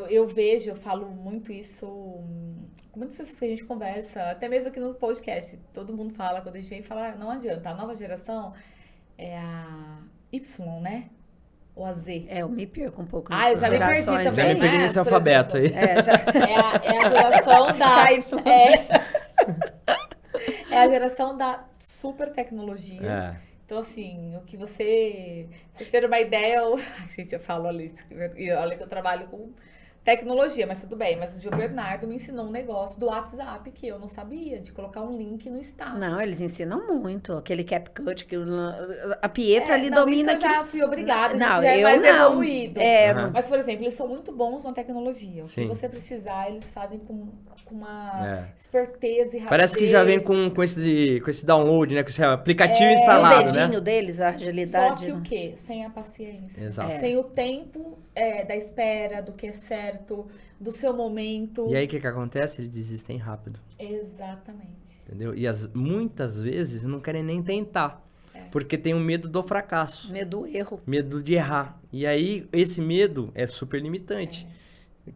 Eu vejo, eu falo muito isso com muitas pessoas que a gente conversa, até mesmo aqui no podcast. Todo mundo fala, quando a gente vem falar, não adianta. A nova geração é a Y, né? Ou a Z? Eu me perco um pouco eu já me perdi também. Já me perdi nesse alfabeto aí. É a geração da... É a geração da super tecnologia. Então, assim, o que vocês terem uma ideia... Gente, eu falo ali, e olha que eu trabalho com tecnologia, mas tudo bem. Mas o Gil Bernardo me ensinou um negócio do WhatsApp que eu não sabia, de colocar um link no status. Não, eles ensinam muito. Aquele CapCut, que a Pietra ali domina... Isso eu já fui obrigada, já é mais evoluído. Mas, por exemplo, eles são muito bons na tecnologia. O que você precisar, eles fazem com uma esperteza e rapidez. Parece que já vem com esse download, né? Com esse aplicativo instalado, o dedinho deles, a agilidade. Só que o quê? Sem a paciência. Exato. Sem o tempo da espera, do que é certo, do seu momento. E aí, o que acontece? Eles desistem rápido. Exatamente. Entendeu? E muitas vezes não querem nem tentar. Porque tem o medo do fracasso. Medo do erro. Medo de errar. E aí, esse medo é super limitante.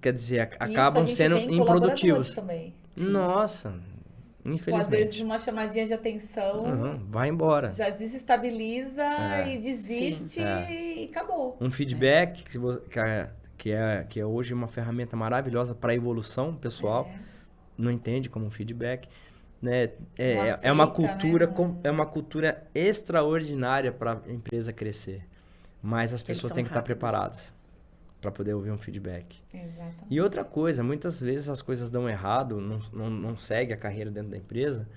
Quer dizer, acabam sendo improdutivos. Também. Nossa, infelizmente. Às vezes uma chamadinha de atenção vai embora. Já desestabiliza e desiste e acabou. Um feedback que é hoje uma ferramenta maravilhosa para a evolução pessoal. Não entende como um feedback. Né? É uma cultura, é uma cultura extraordinária para a empresa crescer. Mas as pessoas têm que estar preparadas para poder ouvir um feedback. Exatamente. E outra coisa, muitas vezes as coisas dão errado, não segue a carreira dentro da empresa,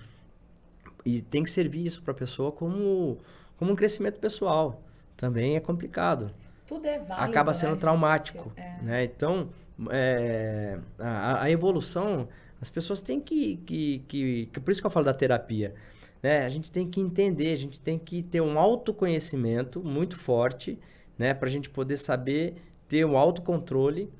e tem que servir isso para a pessoa como um crescimento pessoal. Também é complicado. Tudo é válido, acaba sendo traumático. Gente? Né? Então, a evolução, as pessoas têm que... Por isso que eu falo da terapia. Né? A gente tem que entender, a gente tem que ter um autoconhecimento muito forte, né? Para a gente poder saber ter o autocontrole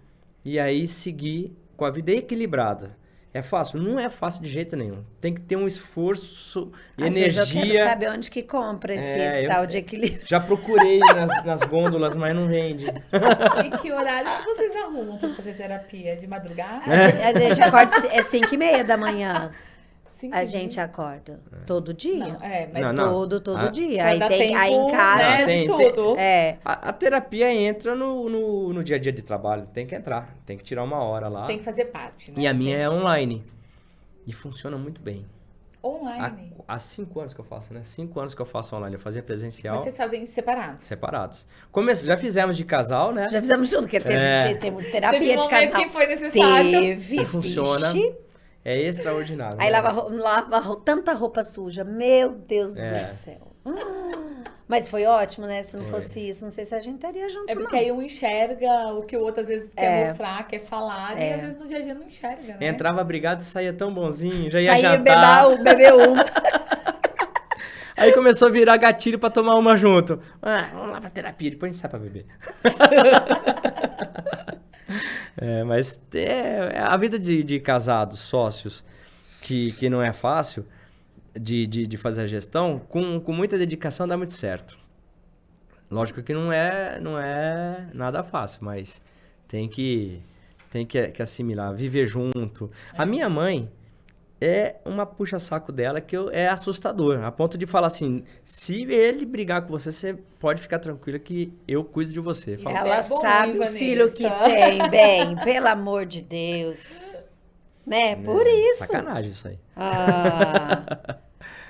e aí seguir com a vida equilibrada. É fácil? Não é fácil de jeito nenhum. Tem que ter um esforço e energia. Eu quero saber onde que compra esse tal de equilíbrio. Já procurei nas gôndolas, mas não vende. E que horário que vocês arrumam para fazer terapia? De madrugada? A gente acorda, 5h30 da manhã. A gente acorda todo dia. Todo dia. Aí em casa, né, de tudo. A terapia entra no dia a dia de trabalho. Tem que entrar. Tem que tirar uma hora lá. Tem que fazer parte, né? E a minha é online. E funciona muito bem. Online? Há 5 anos que eu faço, né? 5 anos que eu faço online. Eu fazia presencial. Mas vocês fazem separados? Separados. Já fizemos de casal, né? Já fizemos junto, porque teve terapia de casal. Que foi necessário. Teve. E funciona. É extraordinário. Aí lava tanta roupa suja. Meu Deus do céu. Mas foi ótimo, né? Se não fosse isso, não sei se a gente estaria junto, porque aí um enxerga o que o outro às vezes quer mostrar, quer falar. E às vezes no dia a dia não enxerga, né? Entrava brigado e saía tão bonzinho. Já ia saía jantar. beber uma. Aí começou a virar gatilho pra tomar uma junto. Vamos lá pra terapia, depois a gente sai pra beber. Mas a vida de casados, sócios, que não é fácil de fazer a gestão, com muita dedicação dá muito certo. Lógico que não é nada fácil, mas Tem que assimilar, viver junto. A minha mãe é uma puxa-saco dela que é assustador. A ponto de falar assim, se ele brigar com você, você pode ficar tranquila que eu cuido de você. Isso Fala, Ela é bom, sabe hein, o filho que Vanessa? tem, bem, pelo amor de Deus. Né? Por isso. sacanagem isso aí. Ah,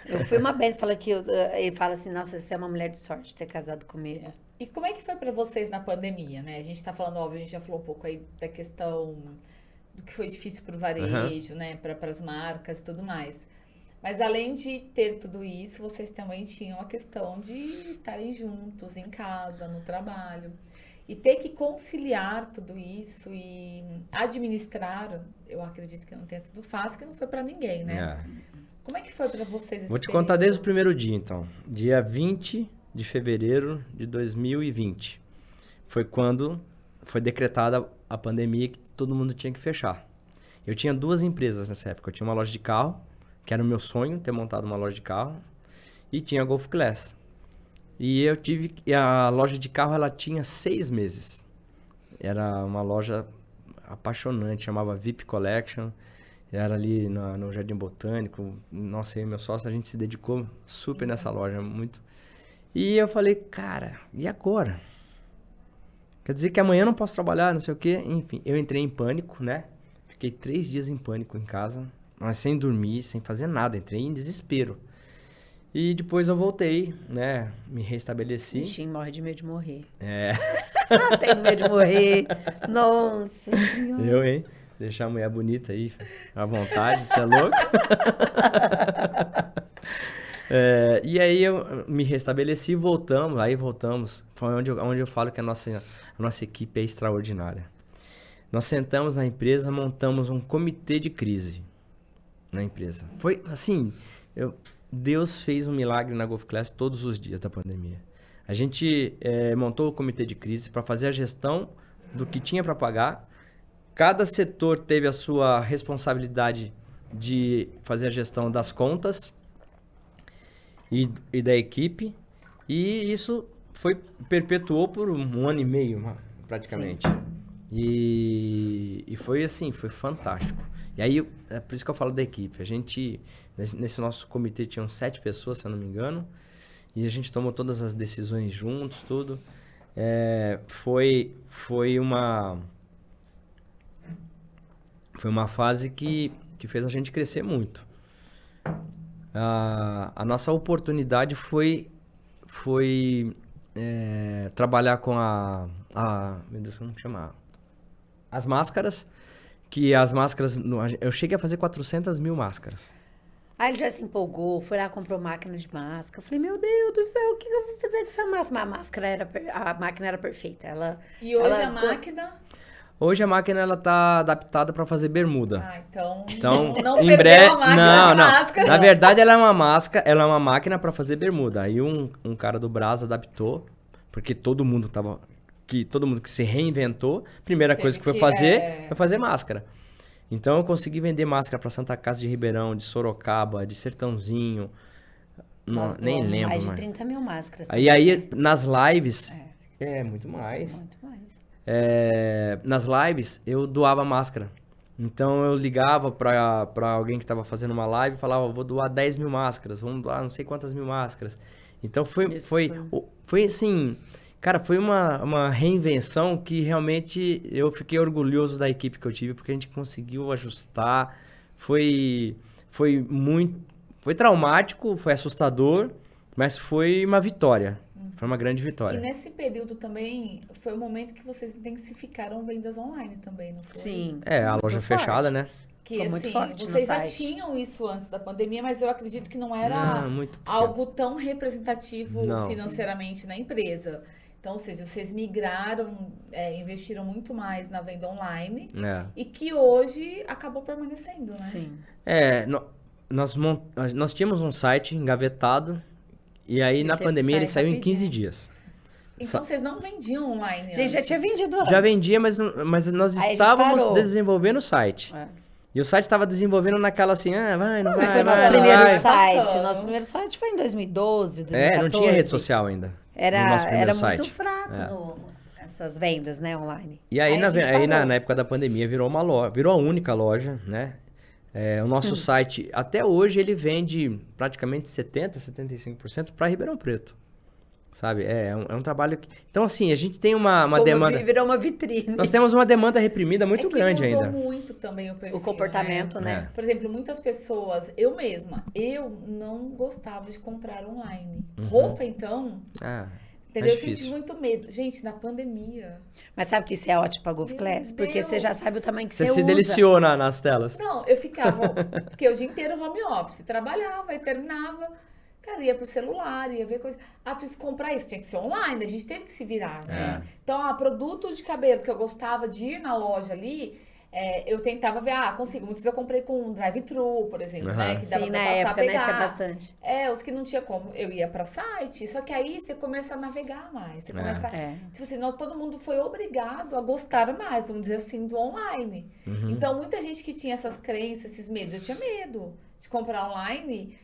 eu fui uma benção, fala que ele fala assim, nossa, você é uma mulher de sorte ter casado comigo. E como é que foi pra vocês na pandemia, né? A gente tá falando, óbvio, a gente já falou um pouco aí da questão do que foi difícil pro varejo, né? Para as marcas e tudo mais. Mas além de ter tudo isso, vocês também tinham a questão de estarem juntos em casa, no trabalho. E ter que conciliar tudo isso e administrar, eu acredito que não tenha sido fácil, que não foi pra ninguém, né? Como é que foi pra vocês esse Vou te contar período? desde o primeiro dia, então. Dia 20 de fevereiro de 2020. Foi quando foi decretada a pandemia que todo mundo tinha que fechar. Eu tinha 2 empresas nessa época. Eu tinha uma loja de carro, que era o meu sonho, ter montado uma loja de carro, e tinha a Golf Class. E a loja de carro, ela tinha 6 meses. Era uma loja apaixonante, chamava VIP Collection. Era ali no Jardim Botânico. Nossa, eu e meu sócio, a gente se dedicou super nessa loja, muito. E eu falei, cara, e agora? Quer dizer que amanhã eu não posso trabalhar, não sei o quê. Enfim, eu entrei em pânico, né? Fiquei 3 dias em pânico em casa, mas sem dormir, sem fazer nada. Entrei em desespero. E depois eu voltei, né? Me restabeleci. Bichinho morre de medo de morrer. É. Tem medo de morrer. Nossa Senhora. Eu, hein? Deixar a mulher bonita aí, à vontade, você é louco? E aí eu me restabeleci, voltamos. Foi onde eu falo que a nossa equipe é extraordinária. Nós sentamos na empresa, montamos um comitê de crise na empresa. Foi assim, Deus fez um milagre na Golf Class todos os dias da pandemia. A gente montou o comitê de crise para fazer a gestão do que tinha para pagar. Cada setor teve a sua responsabilidade de fazer a gestão das contas e da equipe. E isso perpetuou por 1 ano e meio, praticamente. E foi assim, foi fantástico. E aí, é por isso que eu falo da equipe. A gente, nesse nosso comitê, tinham 7 pessoas, se eu não me engano. E a gente tomou todas as decisões juntos, tudo. Foi uma fase que fez a gente crescer muito. A nossa oportunidade foi trabalhar com meu Deus, como chama? As máscaras, eu cheguei a fazer 400 mil máscaras. Aí ele já se empolgou, foi lá, comprou máquina de máscara. Eu falei, meu Deus do céu, o que eu vou fazer com essa máscara? A máquina era perfeita. E hoje a máquina... Hoje a máquina ela tá adaptada para fazer bermuda. Então não em perdeu breve, a máquina de máscara. Na verdade ela é uma máquina para fazer bermuda. Aí um cara do Brás adaptou, porque todo mundo que se reinventou, primeira coisa que foi fazer máscara. Então eu consegui vender máscara para Santa Casa de Ribeirão, de Sorocaba, de Sertãozinho. Nós nem lembro mais de mais. 30 mil máscaras. Aí nas lives, muito mais. Muito mais. Nas lives, eu doava máscara. Então, eu ligava pra alguém que tava fazendo uma live e falava, vou doar 10 mil máscaras, vamos doar não sei quantas mil máscaras. Então, foi assim, cara, foi uma reinvenção que realmente eu fiquei orgulhoso da equipe que eu tive, porque a gente conseguiu ajustar. Foi traumático, foi assustador, mas foi uma vitória. Foi uma grande vitória. E nesse período também, foi o momento que vocês intensificaram vendas online também, não foi? Sim. A loja fechada, né? Que Ficou assim, muito forte no vocês já site. tinham isso antes da pandemia, mas eu acredito que não era muito pequeno. algo tão representativo Não. financeiramente na empresa. Então, ou seja, vocês migraram, investiram muito mais na venda online e que hoje acabou permanecendo, né? Sim. Nós tínhamos um site engavetado e aí na pandemia ele saiu em 15 dias. Então vocês não vendiam online Gente, já antes? tinha vendido antes. Já vendia, mas nós Aí a gente estávamos parou. desenvolvendo o site. E o site estava desenvolvendo naquela assim, vai, não vai, Foi nosso vai, primeiro vai. site. Nosso primeiro site foi em 2012, 2014. Não tinha rede social ainda. no nosso primeiro Era site. muito fraco essas vendas, né, online. E aí, Aí a gente parou. na época da pandemia, virou uma loja, virou a única loja, né? O nosso site, até hoje, ele vende praticamente 75% para Ribeirão Preto. Sabe? É um trabalho que... Então, assim, a gente tem uma demanda... Virou uma vitrine. Nós temos uma demanda reprimida muito grande mudou ainda. muito também o perfil, O comportamento, né? Por exemplo, muitas pessoas, eu mesma, eu não gostava de comprar online. Roupa, então, Ah, entendeu? Eu difícil. senti muito medo. Gente, na pandemia... Mas sabe que isso é ótimo pra Golf Meu Class? Porque você já Deus. sabe o tamanho que Você você se usa. deliciou nas telas. Não, eu ficava, porque o dia inteiro home office, trabalhava e terminava, cara, ia pro celular, ia ver coisas. Ah, preciso comprar isso, tinha que ser online, a gente teve que se virar, assim. É. Então, produto de cabelo que eu gostava de ir na loja ali, eu tentava ver, consigo. Muitos eu comprei com um drive-thru, por exemplo, né? Que dava Sim, pra na passar a época, né, pegar. tinha bastante. Os que não tinha como, eu ia pra site, só que aí você começa a navegar mais, você começa... Tipo assim, todo mundo foi obrigado a gostar mais, vamos dizer assim, do online. Então, muita gente que tinha essas crenças, esses medos, eu tinha medo de comprar online,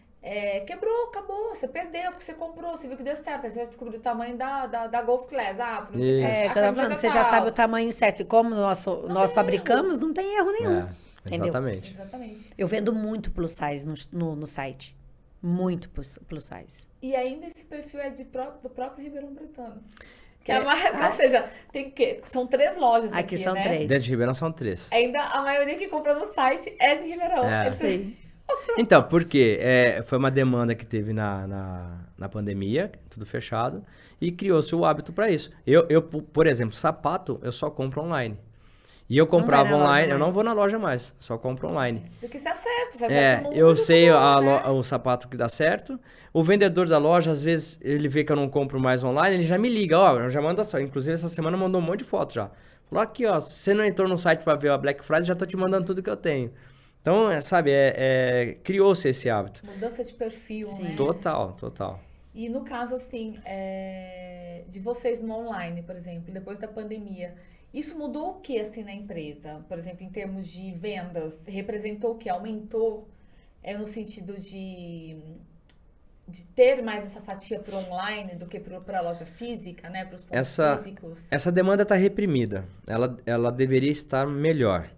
quebrou, acabou, você perdeu porque você comprou, você viu que deu certo, aí você já descobriu o tamanho da Golf Class, Isso. É, que eu tava falando, você já sabe o tamanho certo. E como nós fabricamos, não tem erro nenhum. Entendeu? Exatamente. Exatamente. Eu vendo muito plus size no site. Muito plus size. E ainda esse perfil é do próprio Ribeirão Pretano. Que a marca, ou seja, são 3 lojas aqui, são né? 3. Dentro de Ribeirão são 3. Ainda a maioria que compra no site é de Ribeirão. Sim. Então, por quê? Foi uma demanda que teve na pandemia, tudo fechado, e criou-se o hábito para isso. Eu, por exemplo, sapato, eu só compro online. E eu comprava vai na loja online, eu não mais. vou na loja mais, só compro online. Porque você acerta o Eu número, sei acabou, né? o sapato que dá certo. O vendedor da loja, às vezes, ele vê que eu não compro mais online, ele já me liga, já manda só. Inclusive, essa semana mandou um monte de foto já. Falou aqui, se você não entrou no site para ver a Black Friday, já tô te mandando tudo que eu tenho. Então, sabe, criou-se esse hábito. Mudança de perfil, Sim. né? Total. E no caso, assim, de vocês no online, por exemplo, depois da pandemia, isso mudou o que, assim, na empresa? Por exemplo, em termos de vendas, representou o que? Aumentou no sentido de ter mais essa fatia para online do que para a loja física, né? Para os pontos físicos? Essa demanda está reprimida. Ela deveria estar melhor.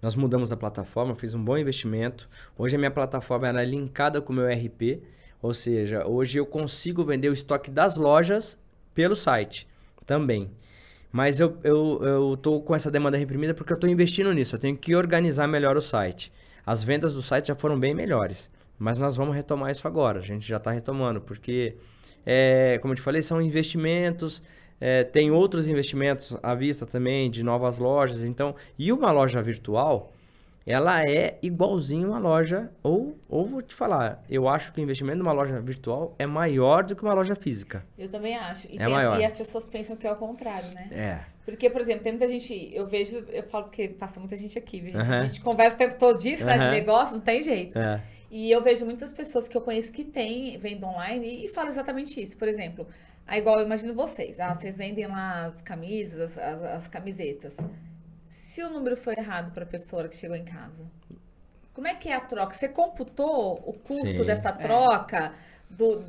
Nós mudamos a plataforma, fiz um bom investimento. Hoje a minha plataforma ela é linkada com o meu ERP, ou seja, hoje eu consigo vender o estoque das lojas pelo site também. Mas eu tô com essa demanda reprimida porque eu estou investindo nisso. Eu tenho que organizar melhor o site. As vendas do site já foram bem melhores, mas nós vamos retomar isso agora. A gente já está retomando, porque, como eu te falei, são investimentos. Tem outros investimentos à vista também, de novas lojas. Então, e uma loja virtual, ela é igualzinho uma loja, ou vou te falar, eu acho que o investimento numa loja virtual é maior do que uma loja física. Eu também acho. E, maior. E as pessoas pensam que é o contrário, né? Porque, por exemplo, tem muita gente, eu falo porque passa muita gente aqui, viu? A gente conversa o tempo todo disso, né? De negócios, não tem jeito. E eu vejo muitas pessoas que eu conheço que vendem online e falam exatamente isso. Por exemplo, igual eu imagino vocês. Vocês vendem lá as camisas, as camisetas. Se o número for errado para a pessoa que chegou em casa, como é que é a troca? Você computou o custo dessa troca,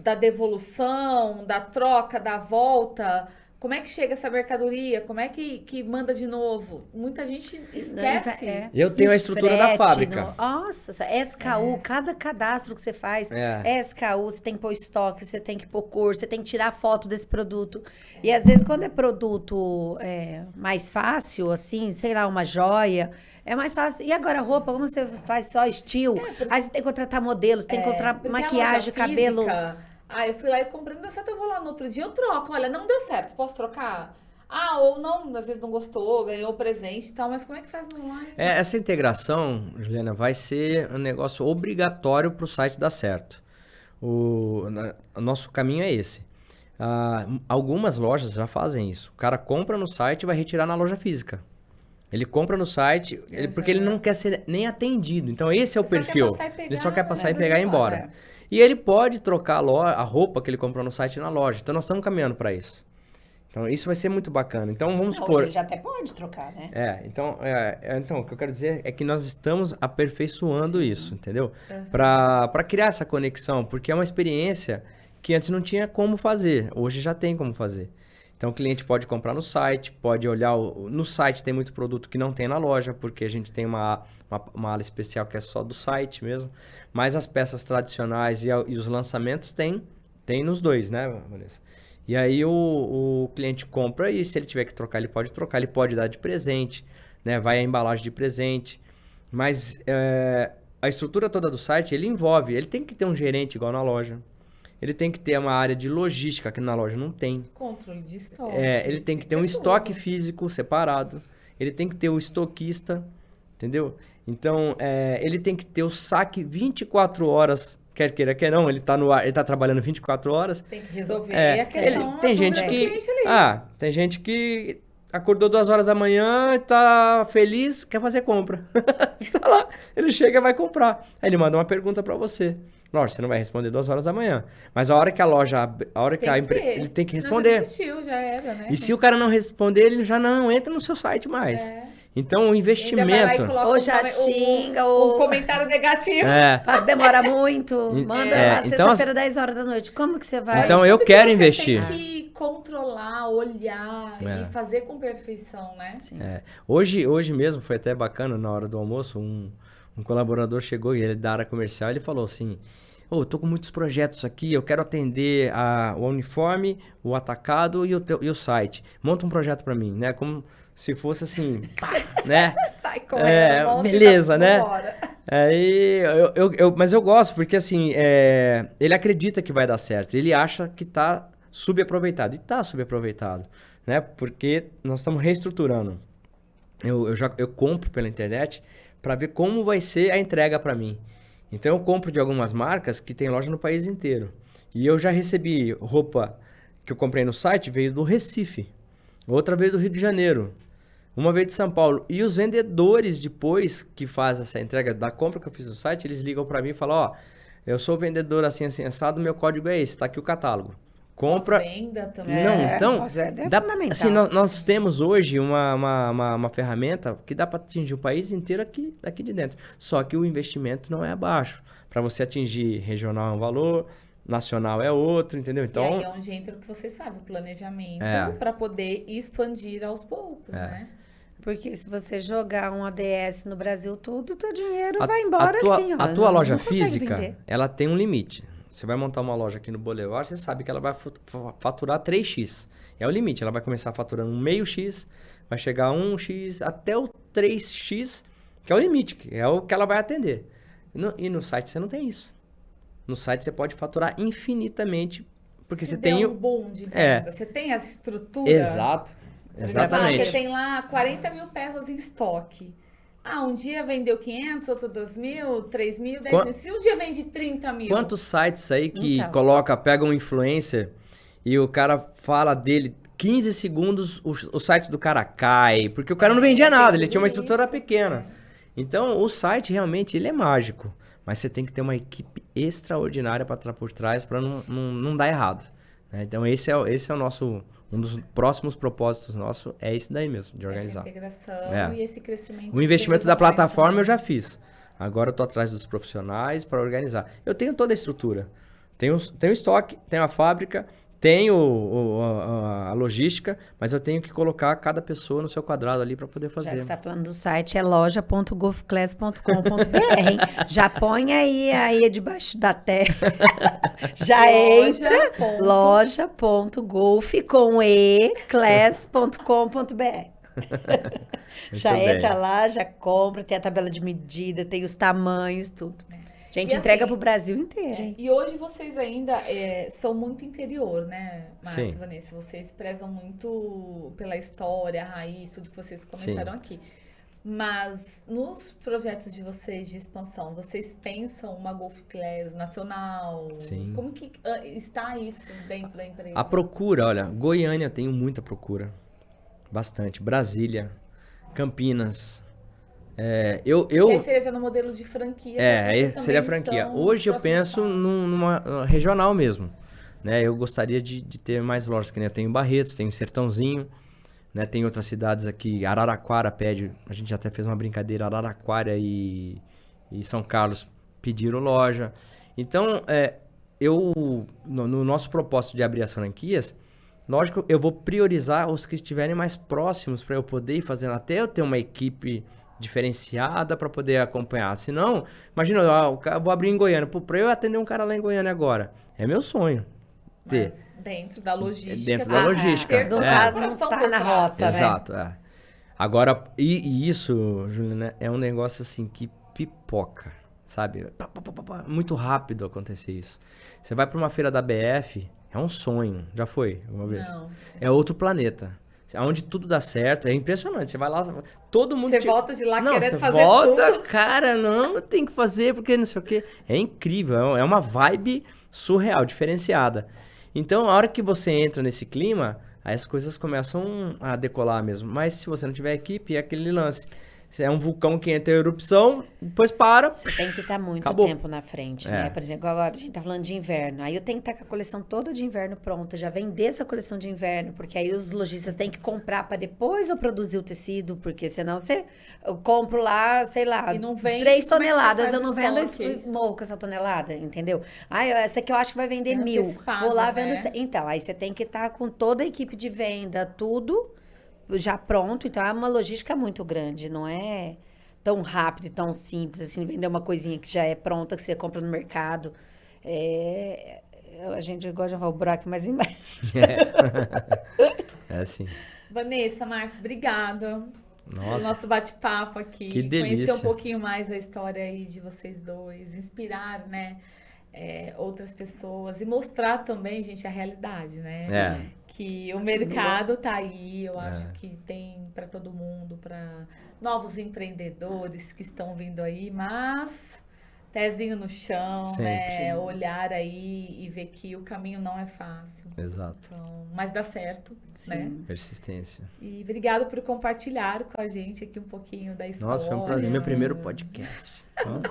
da devolução, da troca, da volta? Como é que chega essa mercadoria? Como é que manda de novo? Muita gente esquece. Eu tenho a estrutura da fábrica. Nossa, SKU, cada cadastro que você faz, SKU, você tem que pôr estoque, você tem que pôr cor, você tem que tirar foto desse produto. E às vezes quando é produto mais fácil, assim, sei lá, uma joia, é mais fácil. E agora roupa, como você faz só estilo? Aí você tem que contratar modelos, tem que contratar maquiagem, cabelo. Eu fui lá e comprei, não deu certo, eu vou lá no outro dia, eu troco. Olha, não deu certo, posso trocar? Ou não, às vezes não gostou, ganhou presente e tal, mas como é que faz no online? Essa integração, Juliana, vai ser um negócio obrigatório para o site dar certo. O nosso caminho é esse. Algumas lojas já fazem isso. O cara compra no site e vai retirar na loja física. Ele compra no site, porque ele não quer ser nem atendido. Então, esse é o perfil. Ele só quer passar e pegar e ir embora. E ele pode trocar a roupa que ele comprou no site na loja. Então, nós estamos caminhando para isso. Então, isso vai ser muito bacana. Então, vamos supor... Hoje já até pode trocar, né? Então, o que eu quero dizer é que nós estamos aperfeiçoando isso, entendeu? Para criar essa conexão, porque é uma experiência que antes não tinha como fazer. Hoje já tem como fazer. Então o cliente pode comprar no site, pode olhar... No site tem muito produto que não tem na loja, porque a gente tem uma ala especial que é só do site mesmo. Mas as peças tradicionais e os lançamentos tem nos dois, né, Vanessa? E aí o cliente compra e se ele tiver que trocar, ele pode dar de presente, né? Vai a embalagem de presente. Mas a estrutura toda do site, ele tem que ter um gerente igual na loja. Ele tem que ter uma área de logística que na loja não tem. Controle de estoque. Ele tem que ter um estoque físico separado. Ele tem que ter o estoquista, entendeu? Então, ele tem que ter o saque 24 horas, quer queira, quer não. Ele tá trabalhando 24 horas. Tem que resolver a questão tem gente do que, cliente ali. tem gente que acordou 2 horas da manhã e tá feliz, quer fazer compra. Tá lá, ele chega e vai comprar. Aí ele manda uma pergunta para você. Lógico, você não vai responder 2 horas da manhã. Mas a hora que a loja abre, ele tem que responder. Já desistiu, já era, né? E se o cara não responder, ele já não entra no seu site mais. Então, o investimento... Ou já xinga, ou... ou... Um comentário negativo. Demora muito. Manda lá, então, sexta-feira, 10 horas da noite. Como que você vai? Então, eu quero investir. Você tem que controlar, olhar e fazer com perfeição, né? Sim. Hoje mesmo, foi até bacana, na hora do almoço, um colaborador chegou e ele da área comercial, ele falou assim... eu tô com muitos projetos aqui, eu quero atender o uniforme, o atacado e o site. Monta um projeto para mim, né? Como se fosse assim, pá, né? Sai correndo, beleza, né? Vambora. Mas eu gosto, porque assim, ele acredita que vai dar certo. Ele acha que tá subaproveitado. E tá subaproveitado, né? Porque nós estamos reestruturando. Eu compro pela internet para ver como vai ser a entrega para mim. Então eu compro de algumas marcas que tem loja no país inteiro. E eu já recebi roupa que eu comprei no site, veio do Recife. Outra veio do Rio de Janeiro. Uma veio de São Paulo. E os vendedores depois que fazem essa entrega da compra que eu fiz no site, eles ligam para mim e falam, eu sou vendedor assim assado, meu código é esse, tá aqui o catálogo. Compra. Venda também. Não, então, fundamental. assim, nós temos hoje uma ferramenta que dá para atingir o país inteiro aqui de dentro. Só que o investimento não é baixo. Para você atingir regional é um valor, nacional é outro, entendeu? Então, e aí é onde entra o que vocês fazem, o planejamento, para poder expandir aos poucos, né? Porque se você jogar um ADS no Brasil todo, o teu dinheiro vai embora assim. A tua loja física, ela tem um limite. Você vai montar uma loja aqui no Boulevard, você sabe que ela vai faturar 3x. É o limite, ela vai começar faturando um meio X, vai chegar a 1x, até o 3x, que é o limite, que é o que ela vai atender. E no site você não tem isso. No site você pode faturar infinitamente, porque você tem um boom de venda, você tem a estrutura. Exato, exatamente. Você tem lá 40 mil peças em estoque. Um dia vendeu 500, outro 2.000, 3.000, 10.000. Se um dia vende 30 mil... Quantos sites aí que então, pega um influencer e o cara fala dele 15 segundos, o site do cara cai, porque o cara não vendia nada, ele tinha uma estrutura pequena. Então, o site realmente ele é mágico, mas você tem que ter uma equipe extraordinária para estar por trás para não dar errado. Né? Então, esse é o nosso... Um dos próximos propósitos nossos é esse daí mesmo, de organizar. Essa integração e esse crescimento. O investimento da plataforma eu já fiz. Agora eu tô atrás dos profissionais para organizar. Eu tenho toda a estrutura. Tenho estoque, tenho a fábrica, tenho a logística, mas eu tenho que colocar cada pessoa no seu quadrado ali para poder fazer. Já que você tá falando do site, é loja.golfclass.com.br, hein? Já põe aí debaixo da terra. Já entra loja.golf com class.com.br. Já entra lá, já compra, tem a tabela de medida, tem os tamanhos, tudo. A gente entrega pro Brasil inteiro, hein? E hoje vocês ainda são muito interior, né, Márcio e Vanessa? Vocês prezam muito pela história, a raiz, tudo que vocês começaram aqui. Mas nos projetos de vocês de expansão, vocês pensam uma Golf Class nacional? Sim. Como que está isso dentro da empresa? A procura, olha, Goiânia tem muita procura. Bastante. Brasília, Campinas... E aí seria já no modelo de franquia. Seria franquia. Hoje eu penso numa regional mesmo. Né? Eu gostaria de ter mais lojas, que nem eu tenho em Barretos, tenho em Sertãozinho, né? Tem outras cidades aqui, Araraquara pede, a gente até fez uma brincadeira, Araraquara e São Carlos pediram loja. Então, no nosso propósito de abrir as franquias, Lógico, eu vou priorizar os que estiverem mais próximos para eu poder ir fazendo, até eu ter uma equipe diferenciada para poder acompanhar. Senão, imagina, eu vou abrir em Goiânia. Pô, para eu atender um cara lá em Goiânia agora, é meu sonho. Ter. Mas dentro da logística. Dentro da logística. Ter Não É. tá na rota, né? Exato, é. Agora, e isso, Juliana, é um negócio assim que pipoca, sabe? Muito rápido acontecer isso. Você vai para uma feira da BF, é um sonho. Já foi uma vez? Não. É outro planeta. Onde tudo dá certo, é impressionante. Você vai lá, todo mundo... Você volta de lá não, querendo você fazer volta, tudo. cara, não, tem que fazer, porque não sei o quê. É incrível, é uma vibe surreal, diferenciada. Então, a hora que você entra nesse clima, aí as coisas começam a decolar mesmo. Mas se você não tiver equipe, é aquele lance. É um vulcão que entra em erupção, depois para. Você tem que estar muito Acabou. tempo na frente, É. né? Por exemplo, agora a gente tá falando de inverno. Aí eu tenho que estar com a coleção toda de inverno pronta, já vender essa coleção de inverno, porque aí os lojistas têm que comprar para depois eu produzir o tecido, porque senão eu compro lá, sei lá, E não vende, 3 como é que você toneladas, faz eu o não vendo estoque? e morro com essa tonelada, entendeu? Ah, essa aqui eu acho que vai vender É 1.000. antecipado, Vou lá, né? vendo... Então, aí você tem que estar com toda a equipe de venda, tudo já pronto. Então, é uma logística muito grande, não é tão rápido e tão simples, assim, vender uma coisinha que já é pronta, que você compra no mercado. A gente gosta de falar o buraco mais embaixo. É assim. Vanessa, Márcio, obrigada pelo Nossa, nosso bate-papo aqui. que delícia. Conhecer um pouquinho mais a história aí de vocês dois, inspirar, né, outras pessoas e mostrar também, gente, a realidade, né? É. Que o mercado tá aí, eu acho que tem para todo mundo, para novos empreendedores que estão vindo aí, mas pezinho no chão, Sempre. né? Sim. Olhar aí e ver que o caminho não é fácil. Exato. Então, mas dá certo, né? Persistência. E obrigado por compartilhar com a gente aqui um pouquinho da história. Nossa, foi um prazer. Meu primeiro podcast. Então,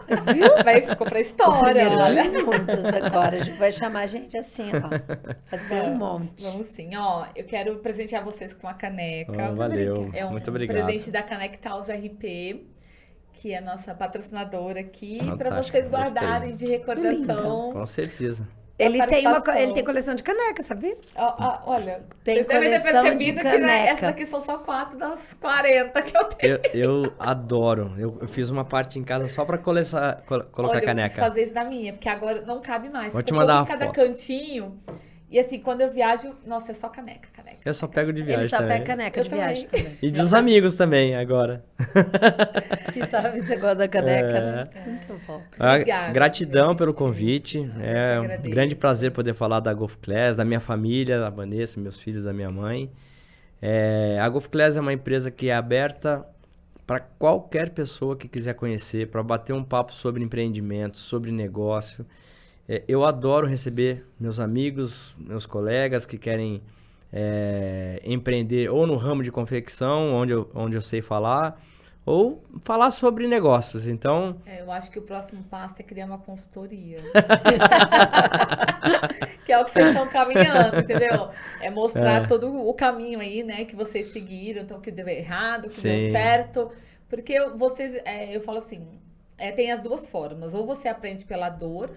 Ficou pra O história, primeiro olha. de muitos agora. A gente vai chamar a gente assim, ó. Fazer um monte. Vamos sim. Ó, eu quero presentear vocês com uma caneca. valeu. É um Muito obrigado. presente da Caneca Taus RP, que é a nossa patrocinadora aqui, para Fantástico, vocês gostei. guardarem de recordação. com certeza. Ele tem participação. coleção de caneca, sabia? Olha, Tem vocês devem ter coleção de percebido que né, caneca. essa daqui são só 4 das 40 que eu tenho. Eu adoro. Eu fiz uma parte em casa só pra colocar Olha, eu preciso caneca. fazer isso na minha, porque agora não cabe mais. Vou te Ficou mandar em uma cada foto. cantinho. E assim, quando eu viajo, nossa, é só caneca. Eu só pego de viagem Ele só também. pega caneca Eu de viagem também. E dos amigos também, agora. Que sabe que você gosta da caneca, né? Muito bom. Obrigada, Gratidão gente. pelo convite. É um agradeço. grande prazer poder falar da Golf Class, da minha família, da Vanessa, meus filhos, da minha mãe. A Golf Class é uma empresa que é aberta para qualquer pessoa que quiser conhecer, para bater um papo sobre empreendimento, sobre negócio. Eu adoro receber meus amigos, meus colegas que querem empreender ou no ramo de confecção, onde eu sei falar, ou falar sobre negócios. Então, Eu acho que o próximo passo é criar uma consultoria. Que é o que vocês estão caminhando, entendeu? É mostrar todo o caminho aí, né? Que vocês seguiram, então que deu errado, que deu Sim. certo. Porque vocês, eu falo assim, tem as duas formas. Ou você aprende pela dor,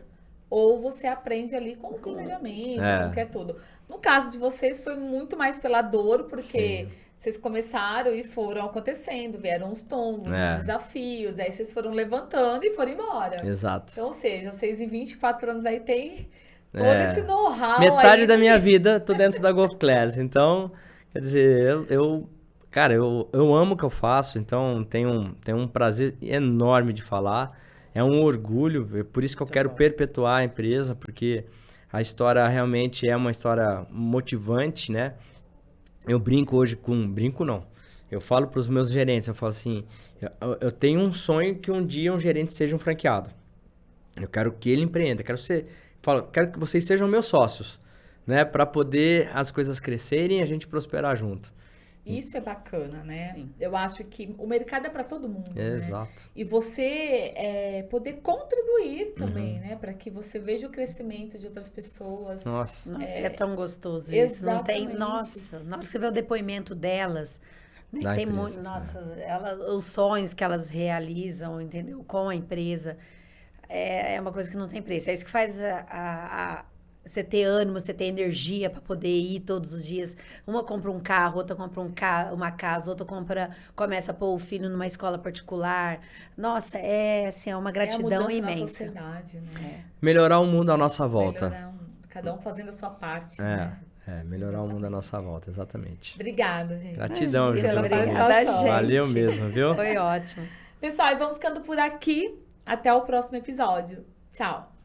ou você aprende ali com o planejamento, com o que é tudo. No caso de vocês, foi muito mais pela dor, porque Sim. vocês começaram e foram acontecendo, vieram os tombos, os desafios, aí vocês foram levantando e foram embora. exato. Então, ou seja, vocês em 24 anos aí tem todo esse know-how Metade aí da de- minha vida tô dentro da Golf Class. Então, quer dizer, cara, eu amo o que eu faço, então tenho um prazer enorme de falar. É um orgulho, é por isso que eu quero perpetuar a empresa, porque a história realmente é uma história motivante, né? Eu brinco hoje brinco não. Eu falo para os meus gerentes, eu falo assim, eu tenho um sonho que um dia um gerente seja um franqueado. Eu quero que ele empreenda, quero que vocês sejam meus sócios, né? Para poder as coisas crescerem e a gente prosperar junto. Isso é bacana, né? Sim. Eu acho que o mercado é para todo mundo, né? Exato. E você poder contribuir também, né? Para que você veja o crescimento de outras pessoas. Nossa. Nossa, é tão gostoso isso. Não tem, Exatamente. nossa, na hora que você vê o depoimento delas, né, Da tem empresa, muito, nossa, os sonhos que elas realizam, entendeu? Com a empresa, é uma coisa que não tem preço. É isso que faz você ter ânimo, você ter energia para poder ir todos os dias. Uma compra um carro, outra compra uma casa, outra começa a pôr o filho numa escola particular. Nossa, assim, é uma gratidão a imensa. Na sociedade, né? Melhorar o mundo à nossa volta. Cada um fazendo a sua parte, né? Melhorar o mundo à nossa volta, exatamente. Obrigada, gente. Gratidão, Ju, pela Obrigada, gente. Valeu mesmo, viu? Foi ótimo. Pessoal, e vamos ficando por aqui. Até o próximo episódio. Tchau.